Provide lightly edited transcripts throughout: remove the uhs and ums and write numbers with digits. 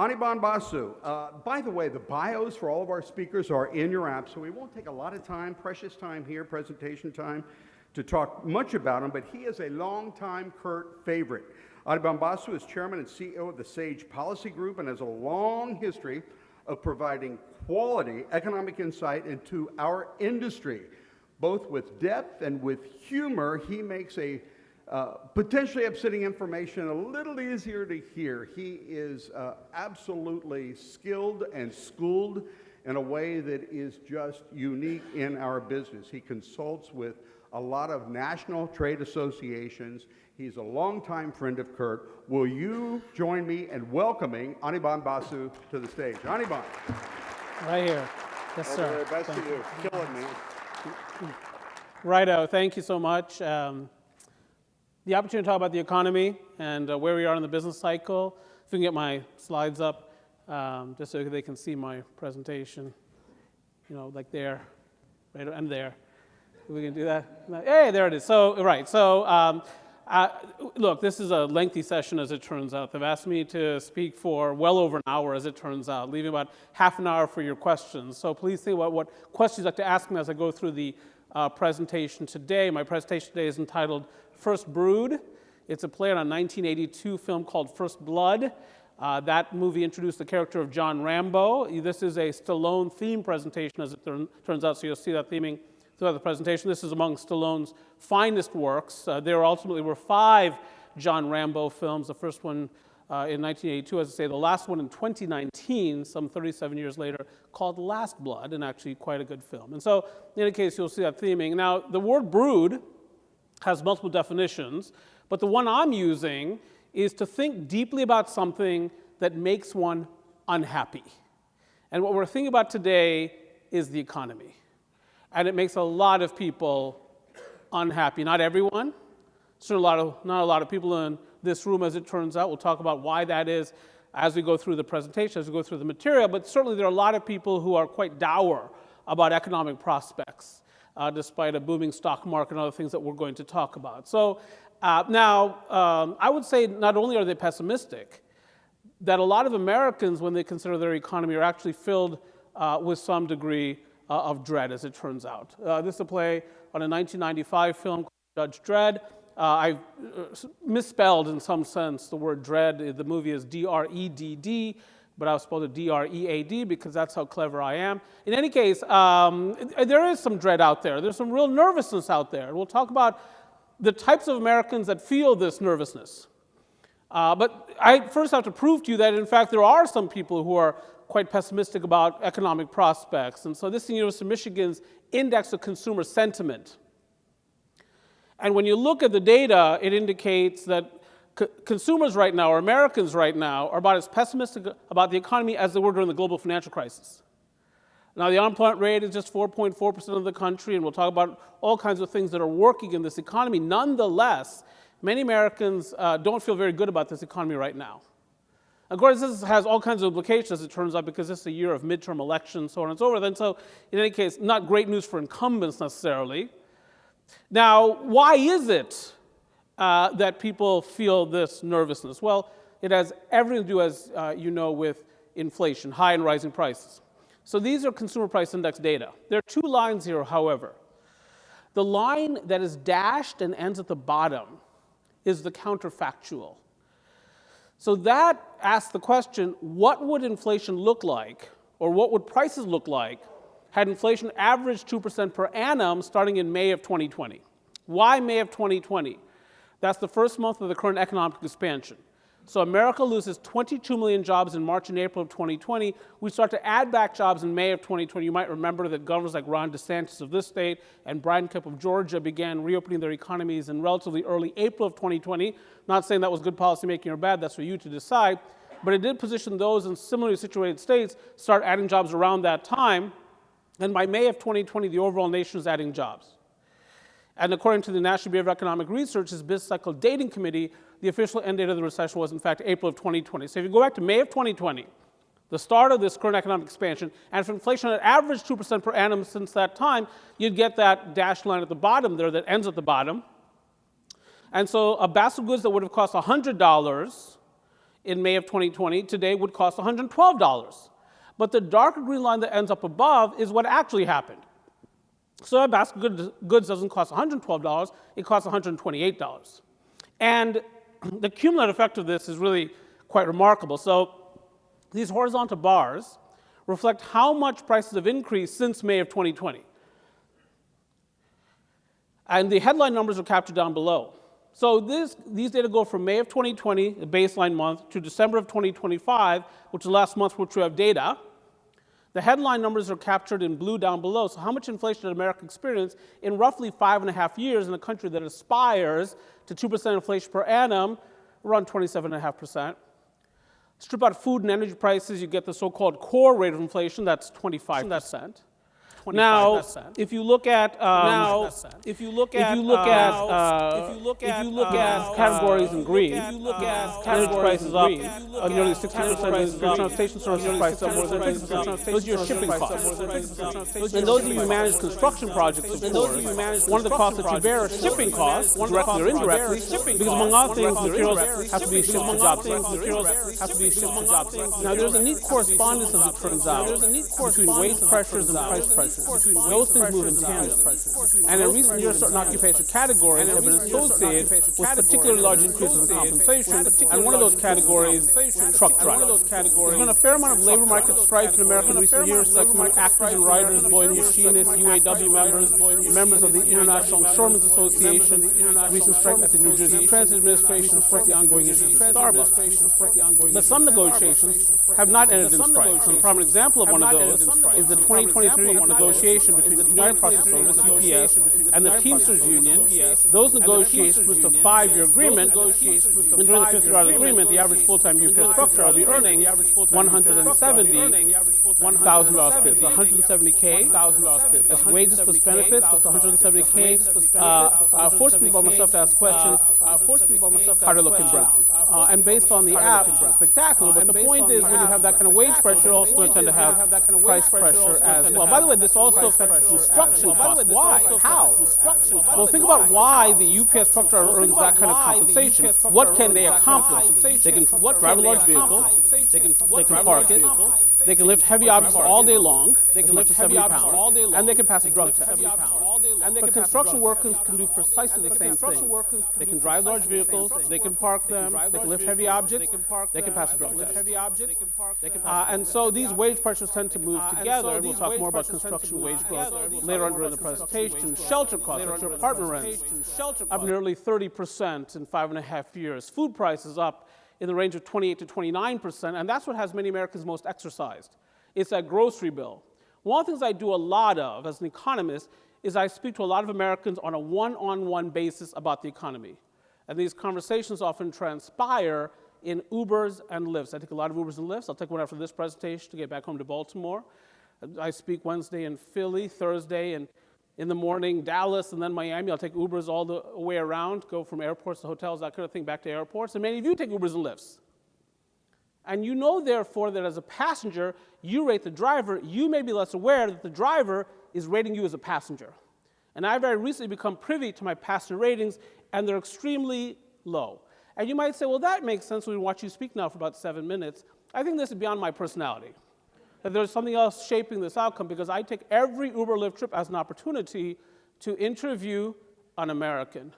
Anirban Basu. By the way, the bios for all of our speakers are in your app, so we won't take a lot of time, precious time here, presentation time, to talk much about him, but he is a longtime Kurt favorite. Anirban Basu is chairman and CEO of the SAGE Policy Group and has a long history of providing quality economic insight into our industry. Both with depth and with humor, he makes a potentially upsetting information a little easier to hear. He is absolutely skilled and schooled in a way that is just unique in our business. He consults with a lot of national trade associations. He's a longtime friend of Kurt. Will you join me in welcoming Anirban Basu to the stage? Anirban. Right here. Yes, All sir. the very best to you. Killing me. Righto. Thank you so much. The opportunity to talk about the economy and where we are in the business cycle. If we can get my slides up, just so they can see my presentation, like there, right, and there. If we can do that. Hey, there it is. So, right. So, look, this is a lengthy session, as it turns out. They've asked me to speak for well over an hour, as it turns out, leaving about half an hour for your questions. So please think about what questions you'd like to ask me as I go through the presentation today. My presentation today is entitled First Brood. It's a play on a 1982 film called First Blood. That movie introduced the character of John Rambo. This is a Stallone theme presentation, as it turns out, so you'll see that theming throughout the presentation. This is among Stallone's finest works. There ultimately were 5 John Rambo films, the first one in 1982, as I say, the last one in 2019, some 37 years later, called Last Blood, and actually quite a good film. And so, in any case, you'll see that theming. Now, the word brood has multiple definitions, but the one I'm using is to think deeply about something that makes one unhappy. And what we're thinking about today is the economy. And it makes a lot of people unhappy. Not everyone. Certainly not a lot of people in this room, as it turns out. We'll talk about why that is as we go through the presentation, as we go through the material. But certainly there are a lot of people who are quite dour about economic prospects, despite a booming stock market and other things that we're going to talk about. So now, I would say not only are they pessimistic, that a lot of Americans, when they consider their economy, are actually filled with some degree of dread, as it turns out. This is a play on a 1995 film called Judge Dredd. I misspelled, in some sense, the word dread. The movie is D-R-E-D-D, but I was spelled it D-R-E-A-D because that's how clever I am. In any case, there is some dread out there. There's some real nervousness out there. We'll talk about the types of Americans that feel this nervousness. But I first have to prove to you that, in fact, there are some people who are quite pessimistic about economic prospects. And so this is the University of Michigan's Index of Consumer Sentiment. And when you look at the data, it indicates that consumers right now, or Americans right now, are about as pessimistic about the economy as they were during the global financial crisis. Now, the unemployment rate is just 4.4% of the country, and we'll talk about all kinds of things that are working in this economy. Nonetheless, many Americans don't feel very good about this economy right now. Of course, this has all kinds of implications, as it turns out, because this is a year of midterm elections, so on and so forth. And so, in any case, not great news for incumbents necessarily. Now, why is it that people feel this nervousness? Well, it has everything to do, as you know, with inflation, high and rising prices. So these are consumer price index data. There are 2 lines here, however. The line that is dashed and ends at the bottom is the counterfactual. So that asks the question, what would inflation look like, or what would prices look like, had inflation averaged 2% per annum starting in May of 2020? Why May of 2020? That's the first month of the current economic expansion. So America loses 22 million jobs in March and April of 2020. We start to add back jobs in May of 2020. You might remember that governors like Ron DeSantis of this state and Brian Kemp of Georgia began reopening their economies in relatively early April of 2020. Not saying that was good policymaking or bad, that's for you to decide. But it did position those in similarly situated states, start adding jobs around that time. And by May of 2020, the overall nation is adding jobs. And according to the National Bureau of Economic Research's Business Cycle Dating Committee, the official end date of the recession was, in fact, April of 2020. So if you go back to May of 2020, the start of this current economic expansion, and if inflation had averaged 2% per annum since that time, you'd get that dashed line at the bottom there that ends at the bottom. And so a basket of goods that would have cost $100 in May of 2020 today would cost $112. But the darker green line that ends up above is what actually happened. So a basket of goods doesn't cost $112, it costs $128. And the cumulative effect of this is really quite remarkable. So these horizontal bars reflect how much prices have increased since May of 2020. And the headline numbers are captured down below. So these data go from May of 2020, the baseline month, to December of 2025, which is the last month for which we have data. The headline numbers are captured in blue down below. So how much inflation did America experience in roughly 5.5 years in a country that aspires to 2% inflation per annum, around 27.5%. Strip out food and energy prices, you get the so-called core rate of inflation, that's 25%. Now, if you look at categories in green, energy prices up nearly 60%, transportation services prices up more than 50%. Those are your shipping costs. And those of you who manage construction projects, of course, one of the costs that you bear are shipping costs, directly or indirectly, because among other things, materials have to be shipped to job sites. Now, there's a neat correspondence, as it turns out, between wage pressures and price pressures. Those things move in tandem. And in recent years, certain occupation categories have been associated with particularly large increases in compensation, and one of those categories, truck drivers. There's been a fair amount of labor market strife in America in recent years, like among actors and writers, Boeing machinists, UAW members of the International Insurance Association, recent strike at the New Jersey Transit Administration, of course the ongoing issues with Starbucks. But some negotiations have not ended in strife. And a prominent example of one of those is the 2023 negotiation between the United Parcel Service, UPS, and the Teamsters Union. Those negotiations was a 5-year agreement, and during the 5th year of the agreement, the average full-time UPS truck driver will be earning $170,000 per year. So $170K. That's wages plus benefits, that's $170K. Forced me by myself to ask the question, how to look in brown. And based on the app, it's spectacular, but the point is when you have that kind of wage pressure, you're also going to tend to have price pressure as well. By the way, this also affects construction costs. Why? How? Well, think about why the UPS truck driver earns that kind of compensation. What can they accomplish? They can drive a large vehicle, they can park it, they can lift heavy objects all day long, they can lift 70 pounds, and they can pass a drug test. But construction workers can do precisely the same thing. They can drive large vehicles, they can park them, they can lift heavy objects, they can pass a drug test. And so these wage pressures tend to move together, and we'll talk more about construction wage growth later on during the presentation. Shelter costs, that's your apartment rents, up nearly 30% in 5.5 years. Food prices up in the range of 28 to 29%, and that's what has many Americans most exercised. It's that grocery bill. One of the things I do a lot of as an economist is I speak to a lot of Americans on a one-on-one basis about the economy. And these conversations often transpire in Ubers and Lyfts. I take a lot of Ubers and Lyfts. I'll take one after this presentation to get back home to Baltimore. I speak Wednesday in Philly, Thursday, and in the morning, Dallas, and then Miami. I'll take Ubers all the way around, go from airports to hotels, that kind of thing, back to airports. And many of you take Ubers and Lyfts. And you know, therefore, that as a passenger, you rate the driver. You may be less aware that the driver is rating you as a passenger. And I've very recently become privy to my passenger ratings, and they're extremely low. And you might say, well, that makes sense when we watch you speak now for about 7 minutes. I think this is beyond my personality. That there's something else shaping this outcome, because I take every Uber Lyft trip as an opportunity to interview an American.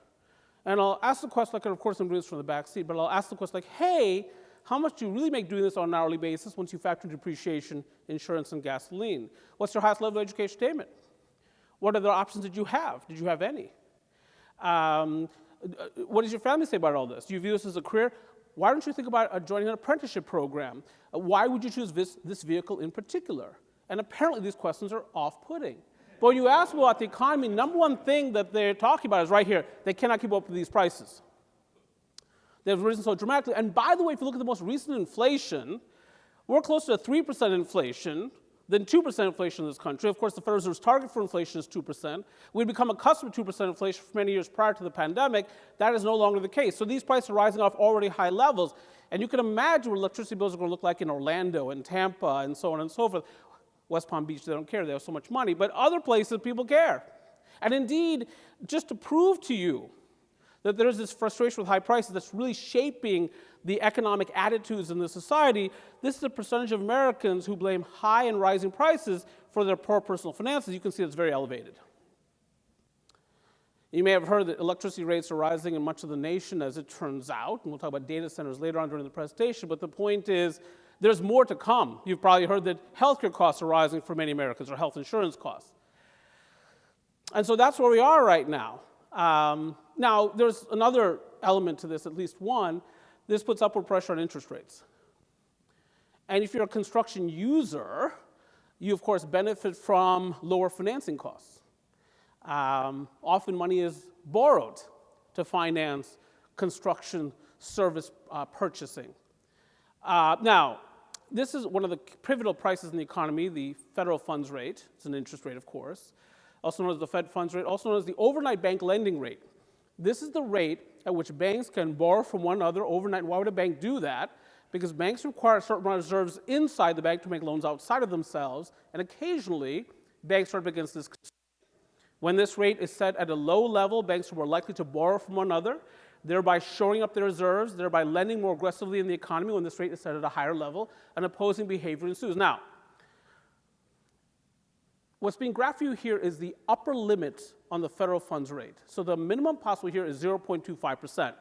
And I'll ask the question, like, of course I'm doing this from the back seat, but I'll ask the question like, hey, how much do you really make doing this on an hourly basis once you factor in depreciation, insurance, and gasoline? What's your highest level of education attainment? What other options did you have? Did you have any? What does your family say about all this? Do you view this as a career? Why don't you think about joining an apprenticeship program? Why would you choose this vehicle in particular? And apparently these questions are off-putting. But when you ask about the economy, number one thing that they're talking about is right here. They cannot keep up with these prices. They've risen so dramatically. And by the way, if you look at the most recent inflation, we're closer to 3% inflation than 2% inflation in this country. Of course, the Federal Reserve's target for inflation is 2%. We'd become accustomed to 2% inflation for many years prior to the pandemic. That is no longer the case. So these prices are rising off already high levels. And you can imagine what electricity bills are going to look like in Orlando and Tampa and so on and so forth. West Palm Beach, they don't care. They have so much money. But other places, people care. And indeed, just to prove to you that there is this frustration with high prices that's really shaping the economic attitudes in the society, this is the percentage of Americans who blame high and rising prices for their poor personal finances. You can see it's very elevated. You may have heard that electricity rates are rising in much of the nation, as it turns out, and we'll talk about data centers later on during the presentation, but the point is there's more to come. You've probably heard that healthcare costs are rising for many Americans, or health insurance costs. And so that's where we are right now. Now, there's another element to this, at least one. This puts upward pressure on interest rates. And if you're a construction user, you, of course, benefit from lower financing costs. Often money is borrowed to finance construction service purchasing. Now, this is one of the pivotal prices in the economy, the federal funds rate. It's an interest rate, of course, also known as the Fed funds rate, also known as the overnight bank lending rate. This is the rate at which banks can borrow from one another overnight. Why would a bank do that? Because banks require a certain amount of reserves inside the bank to make loans outside of themselves, and occasionally banks are up against this. When this rate is set at a low level, banks are more likely to borrow from one another, thereby shoring up their reserves, thereby lending more aggressively in the economy. When this rate is set at a higher level, an opposing behavior ensues. Now, what's being graphed for you here is the upper limit on the federal funds rate. So the minimum possible here is 0.25%.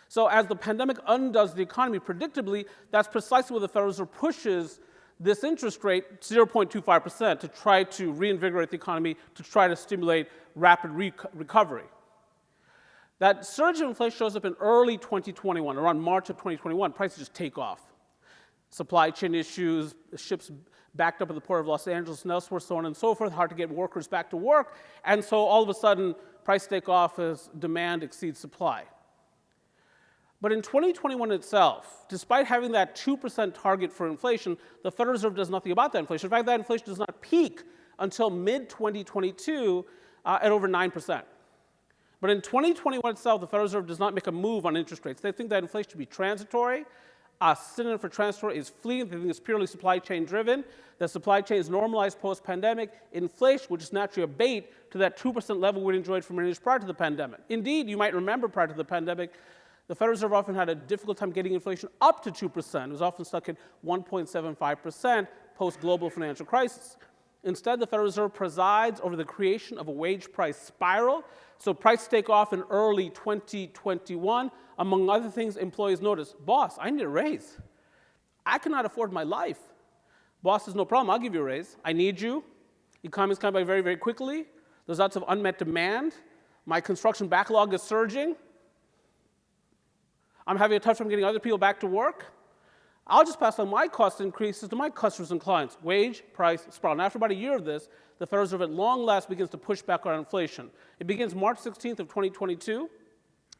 So as the pandemic undoes the economy, predictably, that's precisely what the Federal Reserve pushes this interest rate, 0.25%, to try to reinvigorate the economy, to try to stimulate rapid recovery. That surge of inflation shows up in early 2021, around March of 2021. Prices just take off. Supply chain issues, ships backed up at the port of Los Angeles and elsewhere, so on and so forth, hard to get workers back to work, and so all of a sudden, prices take off as demand exceeds supply. But in 2021 itself, despite having that 2% target for inflation, the Federal Reserve does nothing about that inflation. In fact, that inflation does not peak until mid-2022 at over 9%. But in 2021 itself, the Federal Reserve does not make a move on interest rates. They think that inflation to be transitory. A synonym for transitory is fleeting. They think it's purely supply chain driven. The supply chain is normalized post-pandemic. Inflation will just naturally abate to that 2% level we'd enjoyed for many years prior to the pandemic. Indeed, you might remember prior to the pandemic, the Federal Reserve often had a difficult time getting inflation up to 2%. It was often stuck at 1.75% post-global financial crisis. Instead, the Federal Reserve presides over the creation of a wage price spiral. So prices take off in early 2021. Among other things, employees notice, boss, I need a raise. I cannot afford my life. Boss says, no problem, I'll give you a raise. I need you. The economy is coming back very, very quickly. There's lots of unmet demand. My construction backlog is surging. I'm having a tough time getting other people back to work. I'll just pass on my cost increases to my customers and clients. Wage, price, spiral. And after about a year of this, the Federal Reserve at long last begins to push back on inflation. It begins March 16th of 2022.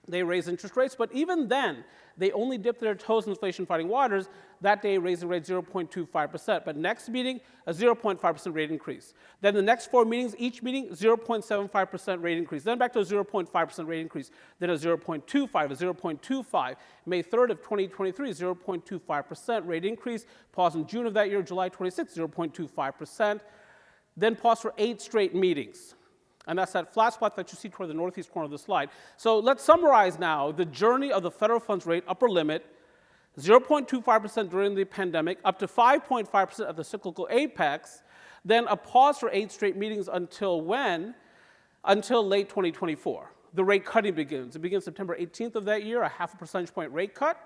They raise interest rates, but even then, they only dip their toes in inflation-fighting waters. That day, raising rate 0.25%. But next meeting, a 0.5% rate increase. Then the next 4 meetings, each meeting, 0.75% rate increase. Then back to a 0.5% rate increase. Then a 0.25, a 0.25. May 3rd of 2023, 0.25% rate increase. Pause in June of that year, July 26th, 0.25%. Then pause for 8 straight meetings. And that's that flat spot that you see toward the northeast corner of the slide. So let's summarize now the journey of the federal funds rate upper limit, 0.25% during the pandemic, up to 5.5% at the cyclical apex, then a pause for 8 straight meetings until when? Until late 2024. The rate cutting begins. It begins September 18th of that year, a 0.5 percentage point rate cut.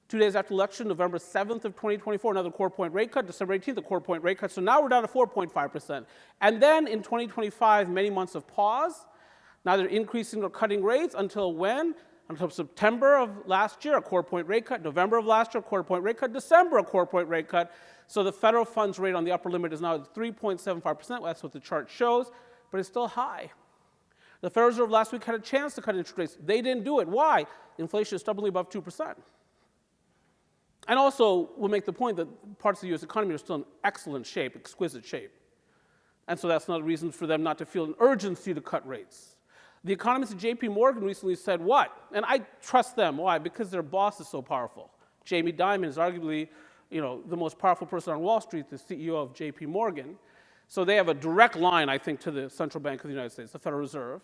2 days after election, November 7th of 2024, another core point rate cut. December 18th, a core point rate cut. So now we're down to 4.5%. And then in 2025, many months of pause, neither increasing or cutting rates until when? Until September of last year, a core point rate cut. November of last year, a core point rate cut. December, a core point rate cut. So the federal funds rate on the upper limit is now at 3.75%. That's what the chart shows, but it's still high. The Federal Reserve last week had a chance to cut interest rates. They didn't do it. Why? Inflation is stubbornly above 2%. And also, we'll make the point that parts of the U.S. economy are still in excellent shape, exquisite shape. And so that's not a reason for them not to feel an urgency to cut rates. The economist at J.P. Morgan recently said what? And I trust them. Why? Because their boss is so powerful. Jamie Dimon is arguably, the most powerful person on Wall Street, the CEO of J.P. Morgan. So they have a direct line, I think, to the Central Bank of the United States, the Federal Reserve.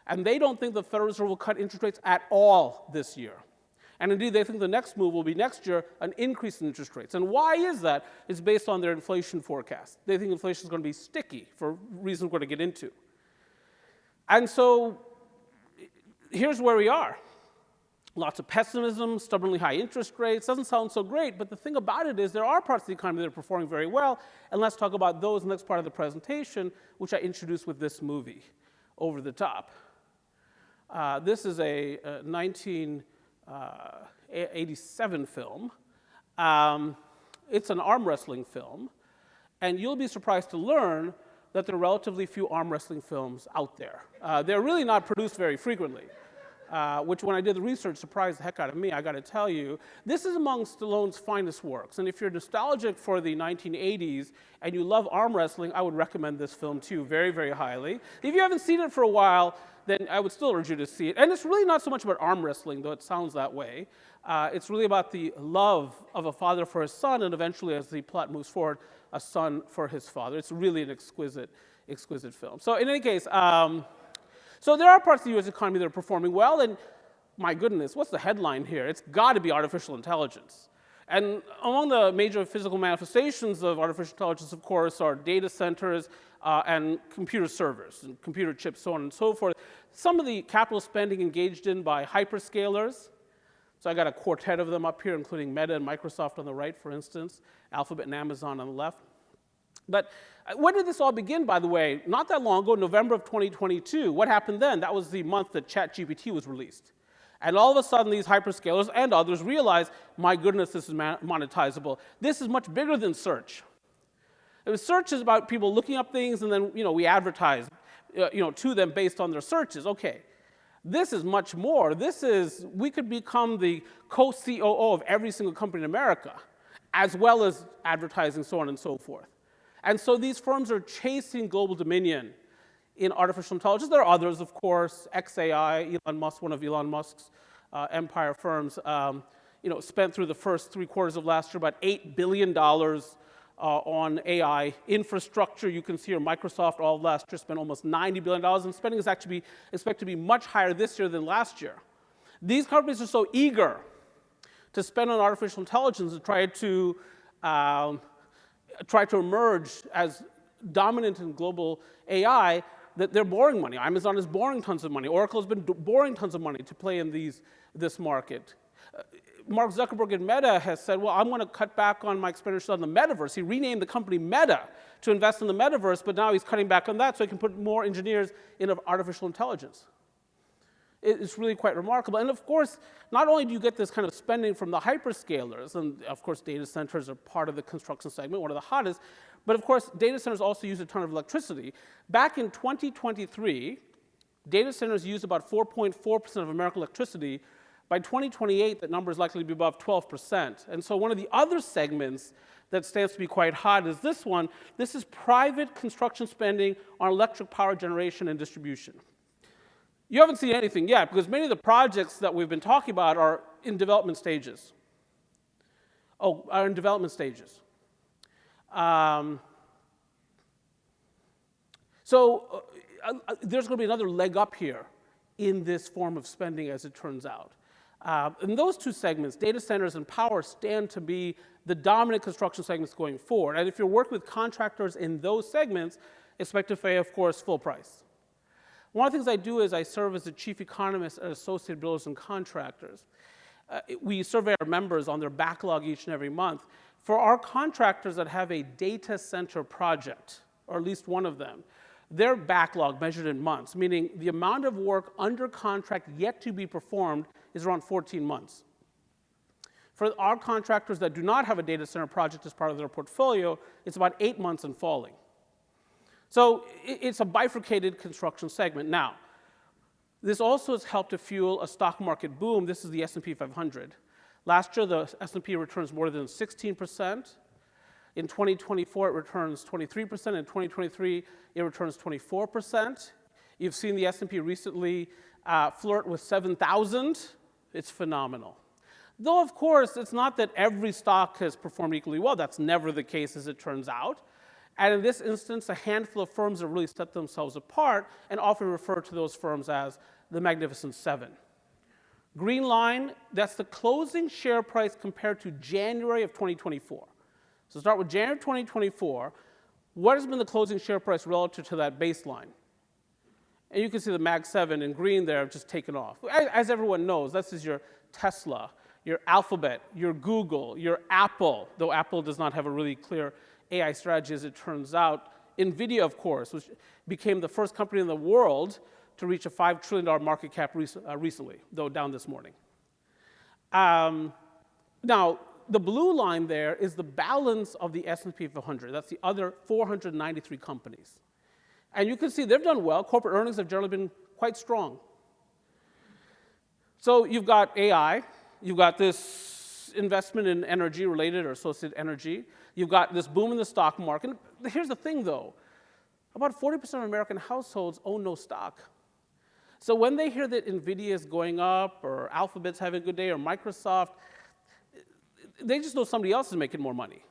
And they don't think the Federal Reserve will cut interest rates at all this year. And indeed, they think the next move will be next year an increase in interest rates. And why is that? It's based on their inflation forecast. They think inflation is going to be sticky for reasons we're going to get into. And so here's where we are. Lots of pessimism, stubbornly high interest rates. Doesn't sound so great, but the thing about it is there are parts of the economy that are performing very well, and let's talk about those in the next part of the presentation, which I introduced with this movie, Over the Top. This is a 1987 film. It's an arm wrestling film, and you'll be surprised to learn that there are relatively few arm wrestling films out there. They're really not produced very frequently. Which when I did the research surprised the heck out of me, I got to tell you. This is among Stallone's finest works, and if you're nostalgic for the 1980s and you love arm wrestling, I would recommend this film to you very, very highly. If you haven't seen it for a while, then I would still urge you to see it. And it's really not so much about arm wrestling, though it sounds that way. It's really about the love of a father for his son, and eventually, as the plot moves forward, a son for his father. It's really an exquisite, exquisite film. So in any case, so there are parts of the U.S. economy that are performing well, and my goodness, what's the headline here? It's got to be artificial intelligence. And among the major physical manifestations of artificial intelligence, of course, are data centers and computer servers, and computer chips, so on and so forth. Some of the capital spending engaged in by hyperscalers. So I got a quartet of them up here, including Meta and Microsoft on the right, for instance, Alphabet and Amazon on the left. But when did this all begin, by the way? Not that long ago, November of 2022. What happened then? That was the month that ChatGPT was released. And all of a sudden, these hyperscalers and others realized, my goodness, this is monetizable. This is much bigger than search. Search is about people looking up things, and then we advertise to them based on their searches. Okay. This is much more. We could become the co-COO of every single company in America, as well as advertising, so on and so forth. And so these firms are chasing global dominion in artificial intelligence. There are others, of course. XAI, Elon Musk, one of Elon Musk's empire firms, spent through the first 3 quarters of last year about $8 billion on AI infrastructure. You can see here Microsoft all of last year spent almost $90 billion, and spending is actually expected to be much higher this year than last year. These companies are so eager to spend on artificial intelligence and try to emerge as dominant in global AI, that they're borrowing money. Amazon is borrowing tons of money. Oracle has been borrowing tons of money to play in this market. Mark Zuckerberg in Meta has said, well, I'm going to cut back on my expenditures on the metaverse. He renamed the company Meta to invest in the metaverse, but now he's cutting back on that so he can put more engineers into artificial intelligence. It's really quite remarkable. And of course, not only do you get this kind of spending from the hyperscalers, and of course data centers are part of the construction segment, one of the hottest, but of course data centers also use a ton of electricity. Back in 2023, data centers use about 4.4% of American electricity. By 2028, that number is likely to be above 12%. And so one of the other segments that stands to be quite hot is this one. This is private construction spending on electric power generation and distribution. You haven't seen anything yet, because many of the projects that we've been talking about are in development stages. There's going to be another leg up here in this form of spending, as it turns out. In those two segments, data centers and power stand to be the dominant construction segments going forward. And if you're working with contractors in those segments, expect to pay, of course, full price. One of the things I do is I serve as the chief economist at Associated Builders and Contractors. We survey our members on their backlog each and every month. For our contractors that have a data center project, or at least one of them, their backlog measured in months, meaning the amount of work under contract yet to be performed is around 14 months. For our contractors that do not have a data center project as part of their portfolio, it's about 8 months and falling. So it's a bifurcated construction segment. Now, this also has helped to fuel a stock market boom. This is the S&P 500. Last year, the S&P returns more than 16%. In 2024, it returns 23%. In 2023, it returns 24%. You've seen the S&P recently flirt with 7,000. It's phenomenal. Though, of course, it's not that every stock has performed equally well. That's never the case, as it turns out. And in this instance, a handful of firms have really set themselves apart and often refer to those firms as the Magnificent Seven. Green line, that's the closing share price compared to January of 2024. So start with January 2024. What has been the closing share price relative to that baseline? And you can see the Mag 7 in green there just taken off. As everyone knows, this is your Tesla, your Alphabet, your Google, your Apple, though Apple does not have a really clear AI strategy as it turns out. NVIDIA, of course, which became the first company in the world to reach a $5 trillion market cap recently, though down this morning. Now, the blue line there is the balance of the S&P 500. That's the other 493 companies. And you can see they've done well. Corporate earnings have generally been quite strong. So you've got AI. You've got this investment in energy-related or associated energy. You've got this boom in the stock market. Here's the thing, though. About 40% of American households own no stock. So when they hear that NVIDIA is going up or Alphabet's having a good day or Microsoft, they just know somebody else is making more money.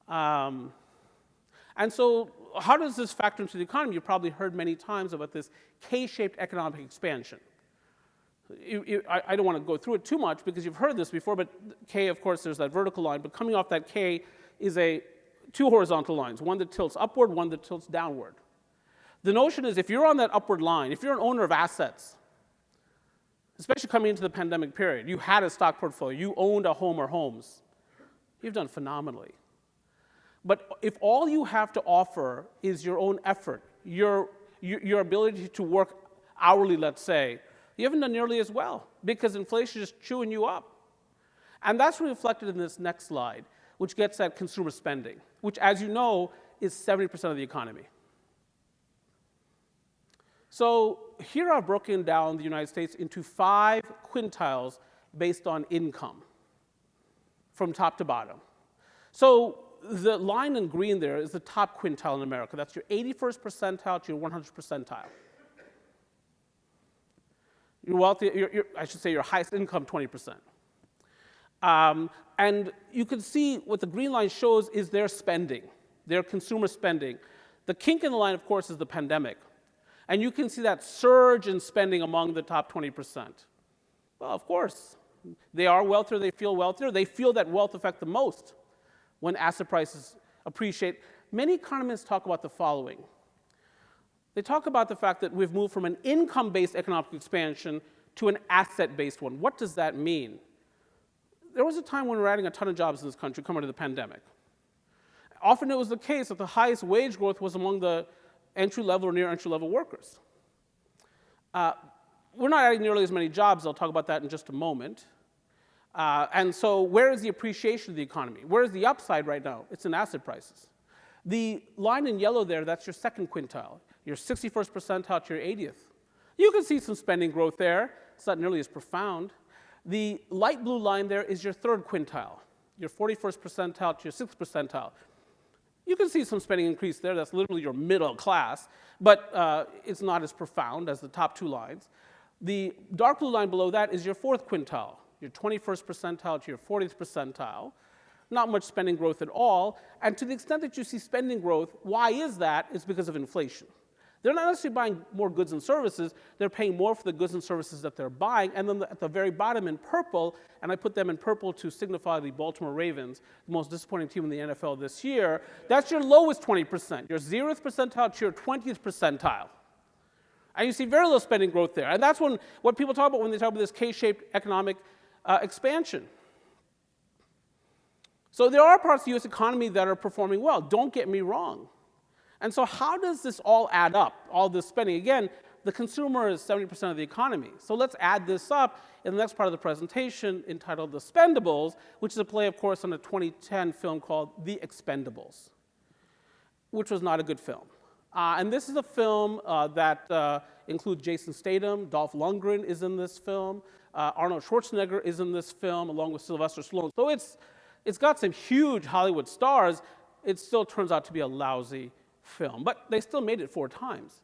And so how does this factor into the economy? You've probably heard many times about this K-shaped economic expansion. I don't want to go through it too much because you've heard this before, but K, of course, there's that vertical line, but coming off that K is two horizontal lines, one that tilts upward, one that tilts downward. The notion is if you're on that upward line, if you're an owner of assets, especially coming into the pandemic period, you had a stock portfolio, you owned a home or homes, you've done phenomenally. But if all you have to offer is your own effort, your ability to work hourly, let's say, you haven't done nearly as well because inflation is chewing you up. And that's reflected in this next slide, which gets at consumer spending, which, as you know, is 70% of the economy. So here I've broken down the United States into 5 quintiles based on income from top to bottom. So the line in green there is the top quintile in America. That's your 81st percentile to your 100th percentile. Your wealthy, I should say your highest income, 20%. And you can see what the green line shows is their spending, their consumer spending. The kink in the line, of course, is the pandemic. And you can see that surge in spending among the top 20%. Well, of course, they are wealthier, they feel that wealth effect the most when asset prices appreciate. Many economists talk about the following. They talk about the fact that we've moved from an income-based economic expansion to an asset-based one. What does that mean? There was a time when we were adding a ton of jobs in this country coming to the pandemic. Often it was the case that the highest wage growth was among the entry-level or near entry-level workers. We're not adding nearly as many jobs. I'll talk about that in just a moment. And so where is the appreciation of the economy? Where is the upside right now? It's in asset prices. The line in yellow there, that's your second quintile, your 61st percentile to your 80th. You can see some spending growth there. It's not nearly as profound. The light blue line there is your third quintile, your 41st percentile to your 6th percentile. You can see some spending increase there. That's literally your middle class, but it's not as profound as the top 2 lines. The dark blue line below that is your fourth quintile, your 21st percentile to your 40th percentile. Not much spending growth at all. And to the extent that you see spending growth, why is that? It's because of inflation. They're not necessarily buying more goods and services. They're paying more for the goods and services that they're buying. And then at the very bottom in purple, and I put them in purple to signify the Baltimore Ravens, the most disappointing team in the NFL this year, that's your lowest 20%, your 0th percentile to your 20th percentile. And you see very little spending growth there. And that's what people talk about when they talk about this K-shaped economic expansion. So there are parts of the U.S. economy that are performing well. Don't get me wrong. And so how does this all add up, all this spending? Again, the consumer is 70% of the economy. So let's add this up in the next part of the presentation entitled The Spendables, which is a play, of course, on a 2010 film called The Expendables, which was not a good film. And this is a film that includes Jason Statham, Dolph Lundgren is in this film, Arnold Schwarzenegger is in this film, along with Sylvester Stallone. So it's got some huge Hollywood stars. It still turns out to be a lousy film, but they still made it 4 times.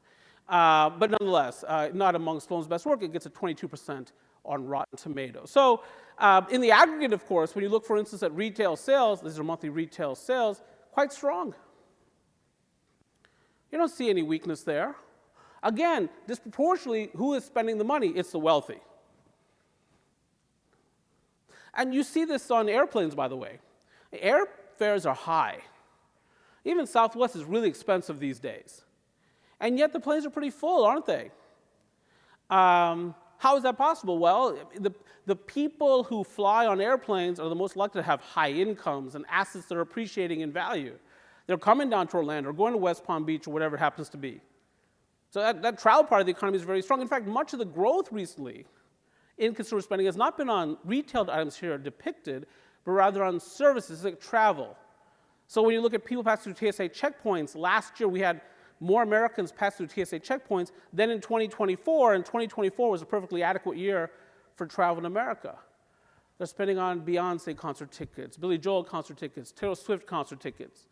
But nonetheless, not among Stallone's best work. It gets a 22% on Rotten Tomatoes. So in the aggregate, of course, when you look, for instance, at retail sales, these are monthly retail sales, quite strong. You don't see any weakness there. Again, disproportionately, who is spending the money? It's the wealthy. And you see this on airplanes, by the way. Airfares are high. Even Southwest is really expensive these days. And yet the planes are pretty full, aren't they? How is that possible? Well, the people who fly on airplanes are the most likely to have high incomes and assets that are appreciating in value. They're coming down to Orlando or going to West Palm Beach or whatever it happens to be. So that travel part of the economy is very strong. In fact, much of the growth recently in consumer spending has not been on retail items here depicted, but rather on services like travel. So when you look at people passing through TSA checkpoints, last year we had more Americans pass through TSA checkpoints than in 2024, and 2024 was a perfectly adequate year for travel in America. They're spending on Beyonce concert tickets, Billy Joel concert tickets, Taylor Swift concert tickets.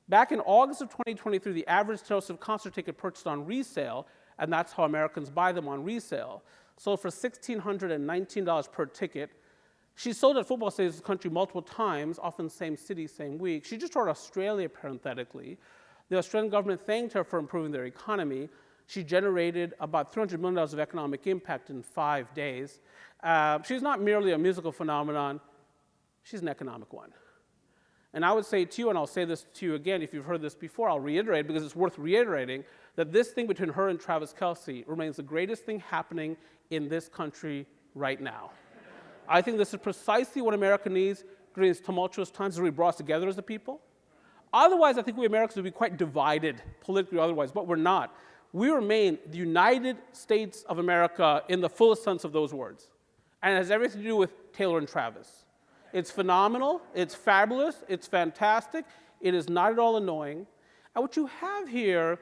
Back in August of 2023, the average Taylor Swift concert ticket purchased on resale, and that's how Americans buy them on resale, sold for $1,619 per ticket. She sold at football stadiums in the country multiple times, often same city, same week. She just toured Australia, parenthetically. The Australian government thanked her for improving their economy. She generated about $300 million of economic impact in 5 days. She's not merely a musical phenomenon, she's an economic one. And I would say to you, and I'll say this to you again, if you've heard this before, I'll reiterate because it's worth reiterating, that this thing between her and Travis Kelce remains the greatest thing happening in this country right now. I think this is precisely what America needs during these tumultuous times to be brought together as a people. Otherwise, I think we Americans would be quite divided, politically or otherwise, but we're not. We remain the United States of America in the fullest sense of those words. And it has everything to do with Taylor and Travis. It's phenomenal, it's fabulous, it's fantastic, it is not at all annoying. And what you have here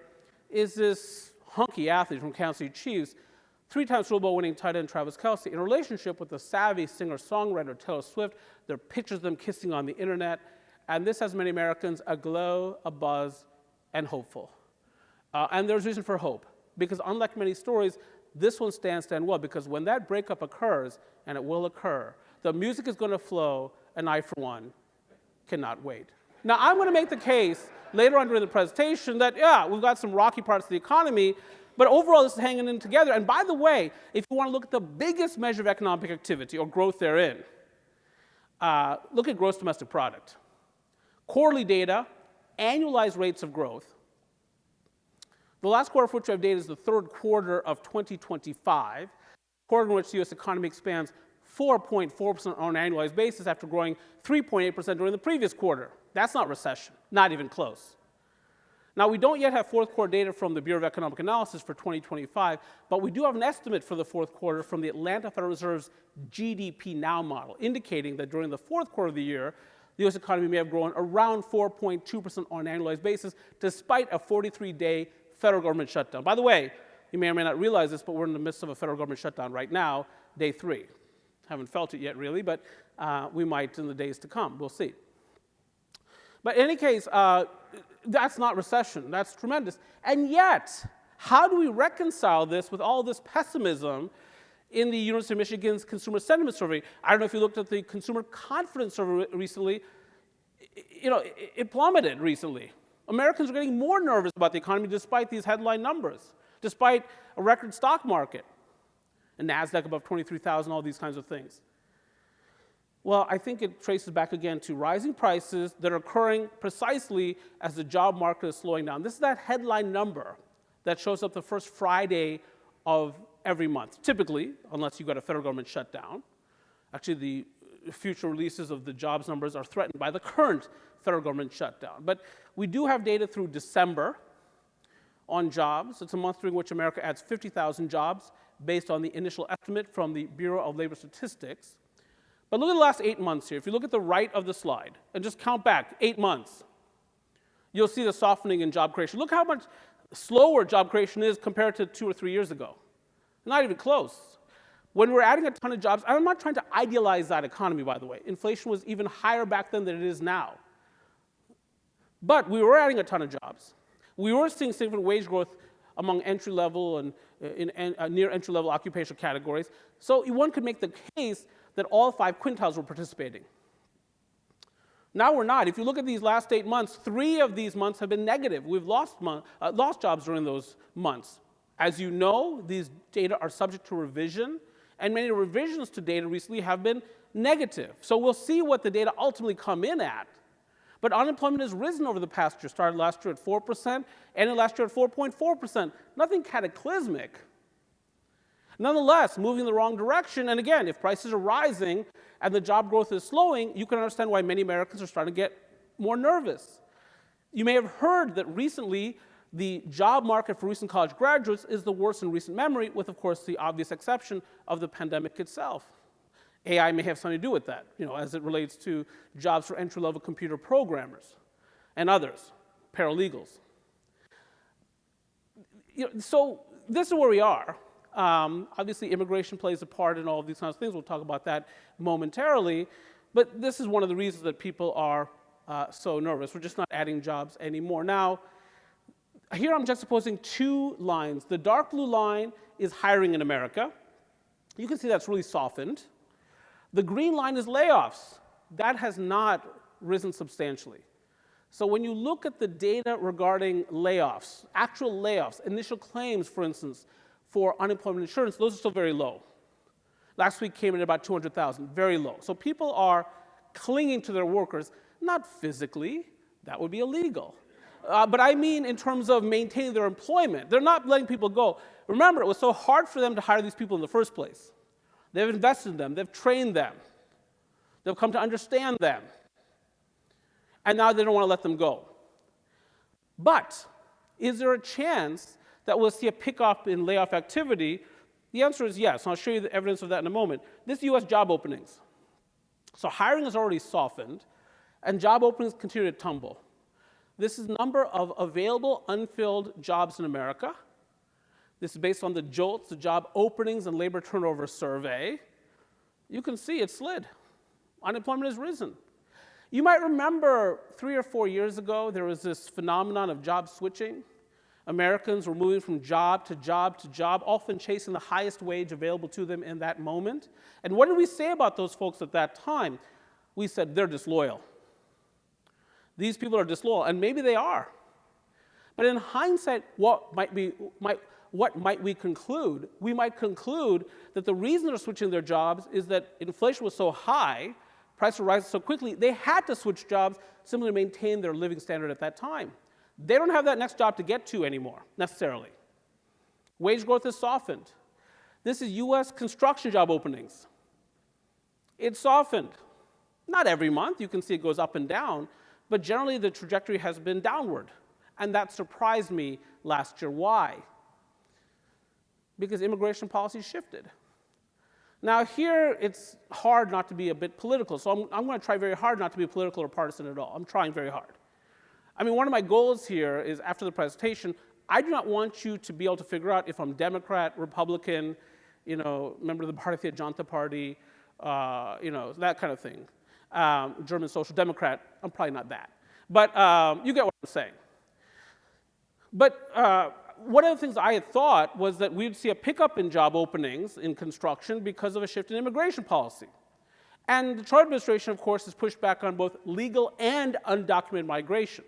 is this hunky athlete from Kansas City Chiefs, 3-time Super Bowl winning tight end Travis Kelce, in a relationship with the savvy singer-songwriter Taylor Swift. There are pictures of them kissing on the internet, and this has many Americans aglow, abuzz, and hopeful. And there's reason for hope, because unlike many stories, this one stands well, because when that breakup occurs, and it will occur, the music is going to flow, and I, for one, cannot wait. Now, I'm going to make the case later on during the presentation that, yeah, we've got some rocky parts of the economy, but overall, this is hanging in together. And by the way, if you want to look at the biggest measure of economic activity or growth therein, look at gross domestic product. Quarterly data, annualized rates of growth. The last quarter for which we have data is the third quarter of 2025, quarter in which the U.S. economy expands 4.4% on an annualized basis after growing 3.8% during the previous quarter. That's not recession, not even close. Now, we don't yet have fourth quarter data from the Bureau of Economic Analysis for 2025, but we do have an estimate for the fourth quarter from the Atlanta Federal Reserve's GDP Now model, indicating that during the fourth quarter of the year, the U.S. economy may have grown around 4.2% on an annualized basis, despite a 43-day federal government shutdown. By the way, you may or may not realize this, but we're in the midst of a federal government shutdown right now, day 3. Haven't felt it yet, really, but we might in the days to come. We'll see. But in any case, that's not recession. That's tremendous. And yet, how do we reconcile this with all this pessimism in the University of Michigan's Consumer Sentiment Survey? I don't know if you looked at the Consumer Confidence Survey recently. It plummeted recently. Americans are getting more nervous about the economy despite these headline numbers, despite a record stock market, a NASDAQ above 23,000, all these kinds of things. Well, I think it traces back again to rising prices that are occurring precisely as the job market is slowing down. This is that headline number that shows up the first Friday of every month, typically, unless you've got a federal government shutdown. Actually, the future releases of the jobs numbers are threatened by the current federal government shutdown. But we do have data through December on jobs. It's a month during which America adds 50,000 jobs based on the initial estimate from the Bureau of Labor Statistics. But look at the last 8 months here. If you look at the right of the slide and just count back 8 months, you'll see the softening in job creation. Look how much slower job creation is compared to 2 or 3 years ago. Not even close. When we're adding a ton of jobs, I'm not trying to idealize that economy, by the way. Inflation was even higher back then than it is now. But we were adding a ton of jobs. We were seeing significant wage growth among entry-level and near entry-level occupational categories. So one could make the case that all 5 quintiles were participating. Now we're not. If you look at these last 8 months, 3 of these months have been negative. We've lost jobs during those months. As you know, these data are subject to revision, and many revisions to data recently have been negative. So we'll see what the data ultimately come in at. But unemployment has risen over the past year, started last year at 4%, ended last year at 4.4%. Nothing cataclysmic. Nonetheless, moving in the wrong direction, and again, if prices are rising and the job growth is slowing, you can understand why many Americans are starting to get more nervous. You may have heard that recently the job market for recent college graduates is the worst in recent memory, with, of course, the obvious exception of the pandemic itself. AI may have something to do with that, as it relates to jobs for entry-level computer programmers and others, paralegals. So this is where we are. Obviously, immigration plays a part in all of these kinds of things. We'll talk about that momentarily. But this is one of the reasons that people are so nervous. We're just not adding jobs anymore. Now, here I'm juxtaposing two lines. The dark blue line is hiring in America. You can see that's really softened. The green line is layoffs. That has not risen substantially. So when you look at the data regarding layoffs, actual layoffs, initial claims, for instance, for unemployment insurance, those are still very low. Last week came in at about 200,000, very low. So people are clinging to their workers, not physically, that would be illegal. But I mean in terms of maintaining their employment. They're not letting people go. Remember, it was so hard for them to hire these people in the first place. They've invested in them, they've trained them, they've come to understand them, and now they don't want to let them go. But is there a chance that we'll see a pickup in layoff activity? The answer is yes, and I'll show you the evidence of that in a moment. This is U.S. job openings. So hiring has already softened, and job openings continue to tumble. This is the number of available unfilled jobs in America. This is based on the JOLTS, the Job Openings and Labor Turnover Survey. You can see it slid. Unemployment has risen. You might remember 3 or 4 years ago, there was this phenomenon of job switching. Americans were moving from job to job to job, often chasing the highest wage available to them in that moment. And what did we say about those folks at that time? We said, they're disloyal. These people are disloyal, and maybe they are. But in hindsight, what might we conclude? We might conclude that the reason they're switching their jobs is that inflation was so high, prices were rising so quickly, they had to switch jobs simply to maintain their living standard at that time. They don't have that next job to get to anymore, necessarily. Wage growth has softened. This is U.S. construction job openings. It's softened. Not every month, you can see it goes up and down, but generally the trajectory has been downward. And that surprised me last year. Why? Because immigration policy shifted. Now here, it's hard not to be a bit political, so I'm going to try very hard not to be political or partisan at all. I'm trying very hard. I mean, one of my goals here is, after the presentation, I do not want you to be able to figure out if I'm Democrat, Republican, member of the Bharatiya Janata Party, that kind of thing. German Social Democrat, I'm probably not that. But you get what I'm saying. But one of the things I had thought was that we'd see a pickup in job openings in construction because of a shift in immigration policy. And the Trump administration, of course, has pushed back on both legal and undocumented migration.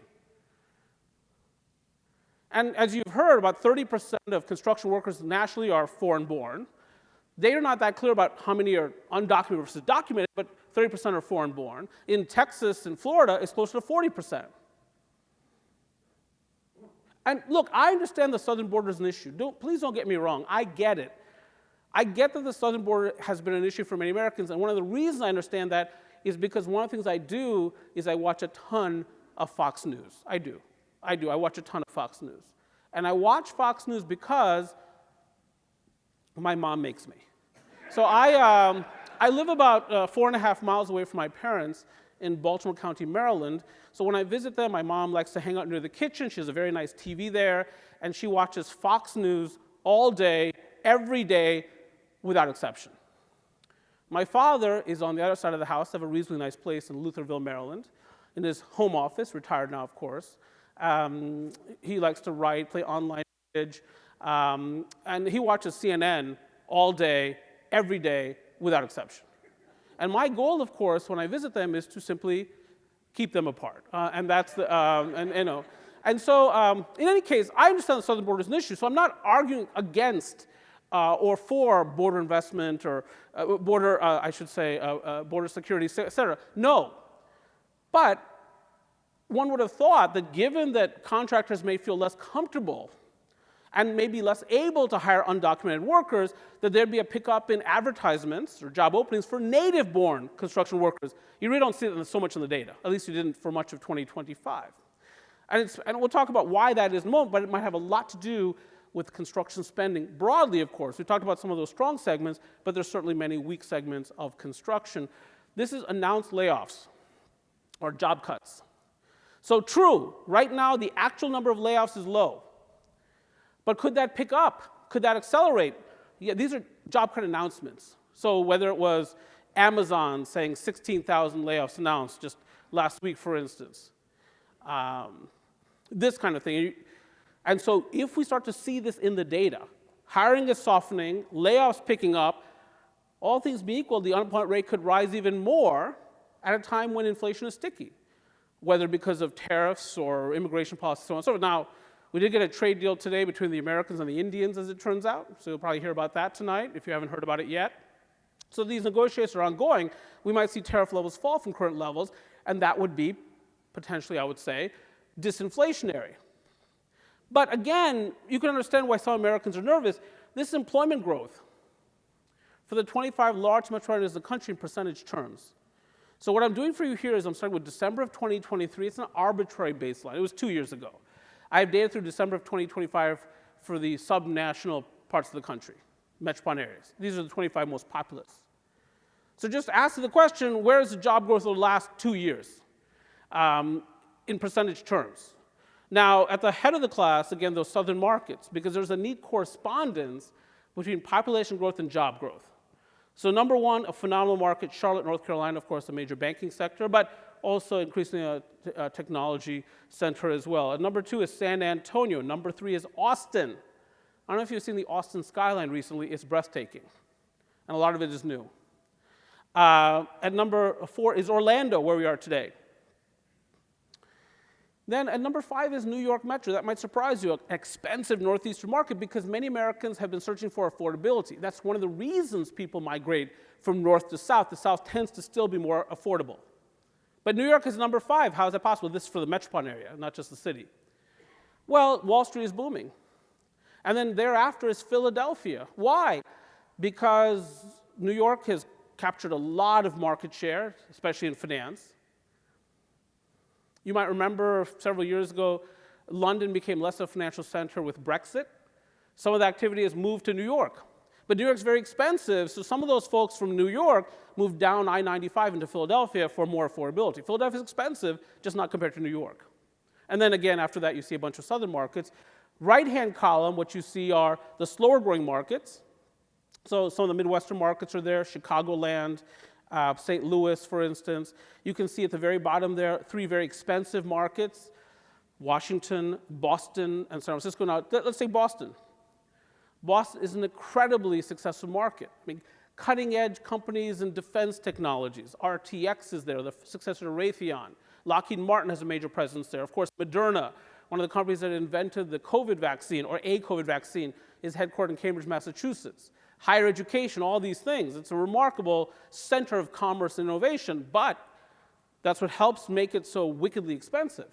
And as you've heard, about 30% of construction workers nationally are foreign-born. They are not that clear about how many are undocumented versus documented, but 30% are foreign-born. In Texas and Florida, it's closer to 40%. And look, I understand the southern border is an issue. Please don't get me wrong. I get it. I get that the southern border has been an issue for many Americans, and one of the reasons I understand that is because one of the things I do is I watch a ton of Fox News. I do. I watch a ton of Fox News. And I watch Fox News because my mom makes me. So I live about 4.5 miles away from my parents in Baltimore County, Maryland. So when I visit them, my mom likes to hang out near the kitchen. She has a very nice TV there, and she watches Fox News all day, every day, without exception. My father is on the other side of the house. They have a reasonably nice place in Lutherville, Maryland, in his home office, retired now, of course. He likes to write, play online bridge, and he watches CNN all day, every day, without exception. And my goal, of course, when I visit them is to simply keep them apart. And that's the, And so, in any case, I understand the southern border is an issue, so I'm not arguing against or for border investment or border security, et cetera. No. But one would have thought that given that contractors may feel less comfortable and maybe less able to hire undocumented workers, that there'd be a pickup in advertisements or job openings for native-born construction workers. You really don't see it so much in the data. At least you didn't for much of 2025. And we'll talk about why that is in a moment, but it might have a lot to do with construction spending broadly, of course. We talked about some of those strong segments, but there's certainly many weak segments of construction. This is announced layoffs or job cuts. So true, right now the actual number of layoffs is low. But could that pick up? Could that accelerate? Yeah, these are job cut announcements. So whether it was Amazon saying 16,000 layoffs announced just last week, for instance, this kind of thing. And so if we start to see this in the data, hiring is softening, layoffs picking up, all things being equal, the unemployment rate could rise even more at a time when inflation is sticky, whether because of tariffs or immigration policy, so on and so forth. Now, we did get a trade deal today between the Americans and the Indians, as it turns out, so you'll probably hear about that tonight if you haven't heard about it yet. So these negotiations are ongoing. We might see tariff levels fall from current levels, and that would be potentially, I would say, disinflationary. But again, you can understand why some Americans are nervous. This is employment growth for the 25 large metro areas of the country in percentage terms. So what I'm doing for you here is I'm starting with December of 2023. It's an arbitrary baseline. It was 2 years ago. I have data through December of 2025 for the subnational parts of the country, metropolitan areas. These are the 25 most populous. So just ask the question, where is the job growth of the last 2 years in percentage terms? Now, at the head of the class, again, those southern markets, because there's a neat correspondence between population growth and job growth. So number one, a phenomenal market, Charlotte, North Carolina, of course, a major banking sector, but also increasingly a technology center as well. And number two is San Antonio. Number three is Austin. I don't know if you've seen the Austin skyline recently. It's breathtaking, and a lot of it is new. At number four is Orlando, where we are today. Then at number five is New York Metro. That might surprise you, an expensive northeastern market because many Americans have been searching for affordability. That's one of the reasons people migrate from north to south. The south tends to still be more affordable. But New York is number five. How is that possible? This is for the metropolitan area, not just the city. Well, Wall Street is booming. And then thereafter is Philadelphia. Why? Because New York has captured a lot of market share, especially in finance. You might remember several years ago, London became less of a financial center with Brexit. Some of the activity has moved to New York. But New York's very expensive, so some of those folks from New York moved down I-95 into Philadelphia for more affordability. Philadelphia's expensive, just not compared to New York. And then again, after that, you see a bunch of southern markets. Right-hand column, what you see are the slower growing markets. So some of the Midwestern markets are there, Chicagoland, St. Louis, for instance. You can see at the very bottom there, three very expensive markets, Washington, Boston, and San Francisco. Now, let's say Boston. Boston is an incredibly successful market. I mean, cutting-edge companies in defense technologies. RTX is there, the successor to Raytheon. Lockheed Martin has a major presence there. Of course, Moderna, one of the companies that invented the COVID vaccine, or a COVID vaccine, is headquartered in Cambridge, Massachusetts. Higher education, all these things. It's a remarkable center of commerce and innovation, but that's what helps make it so wickedly expensive.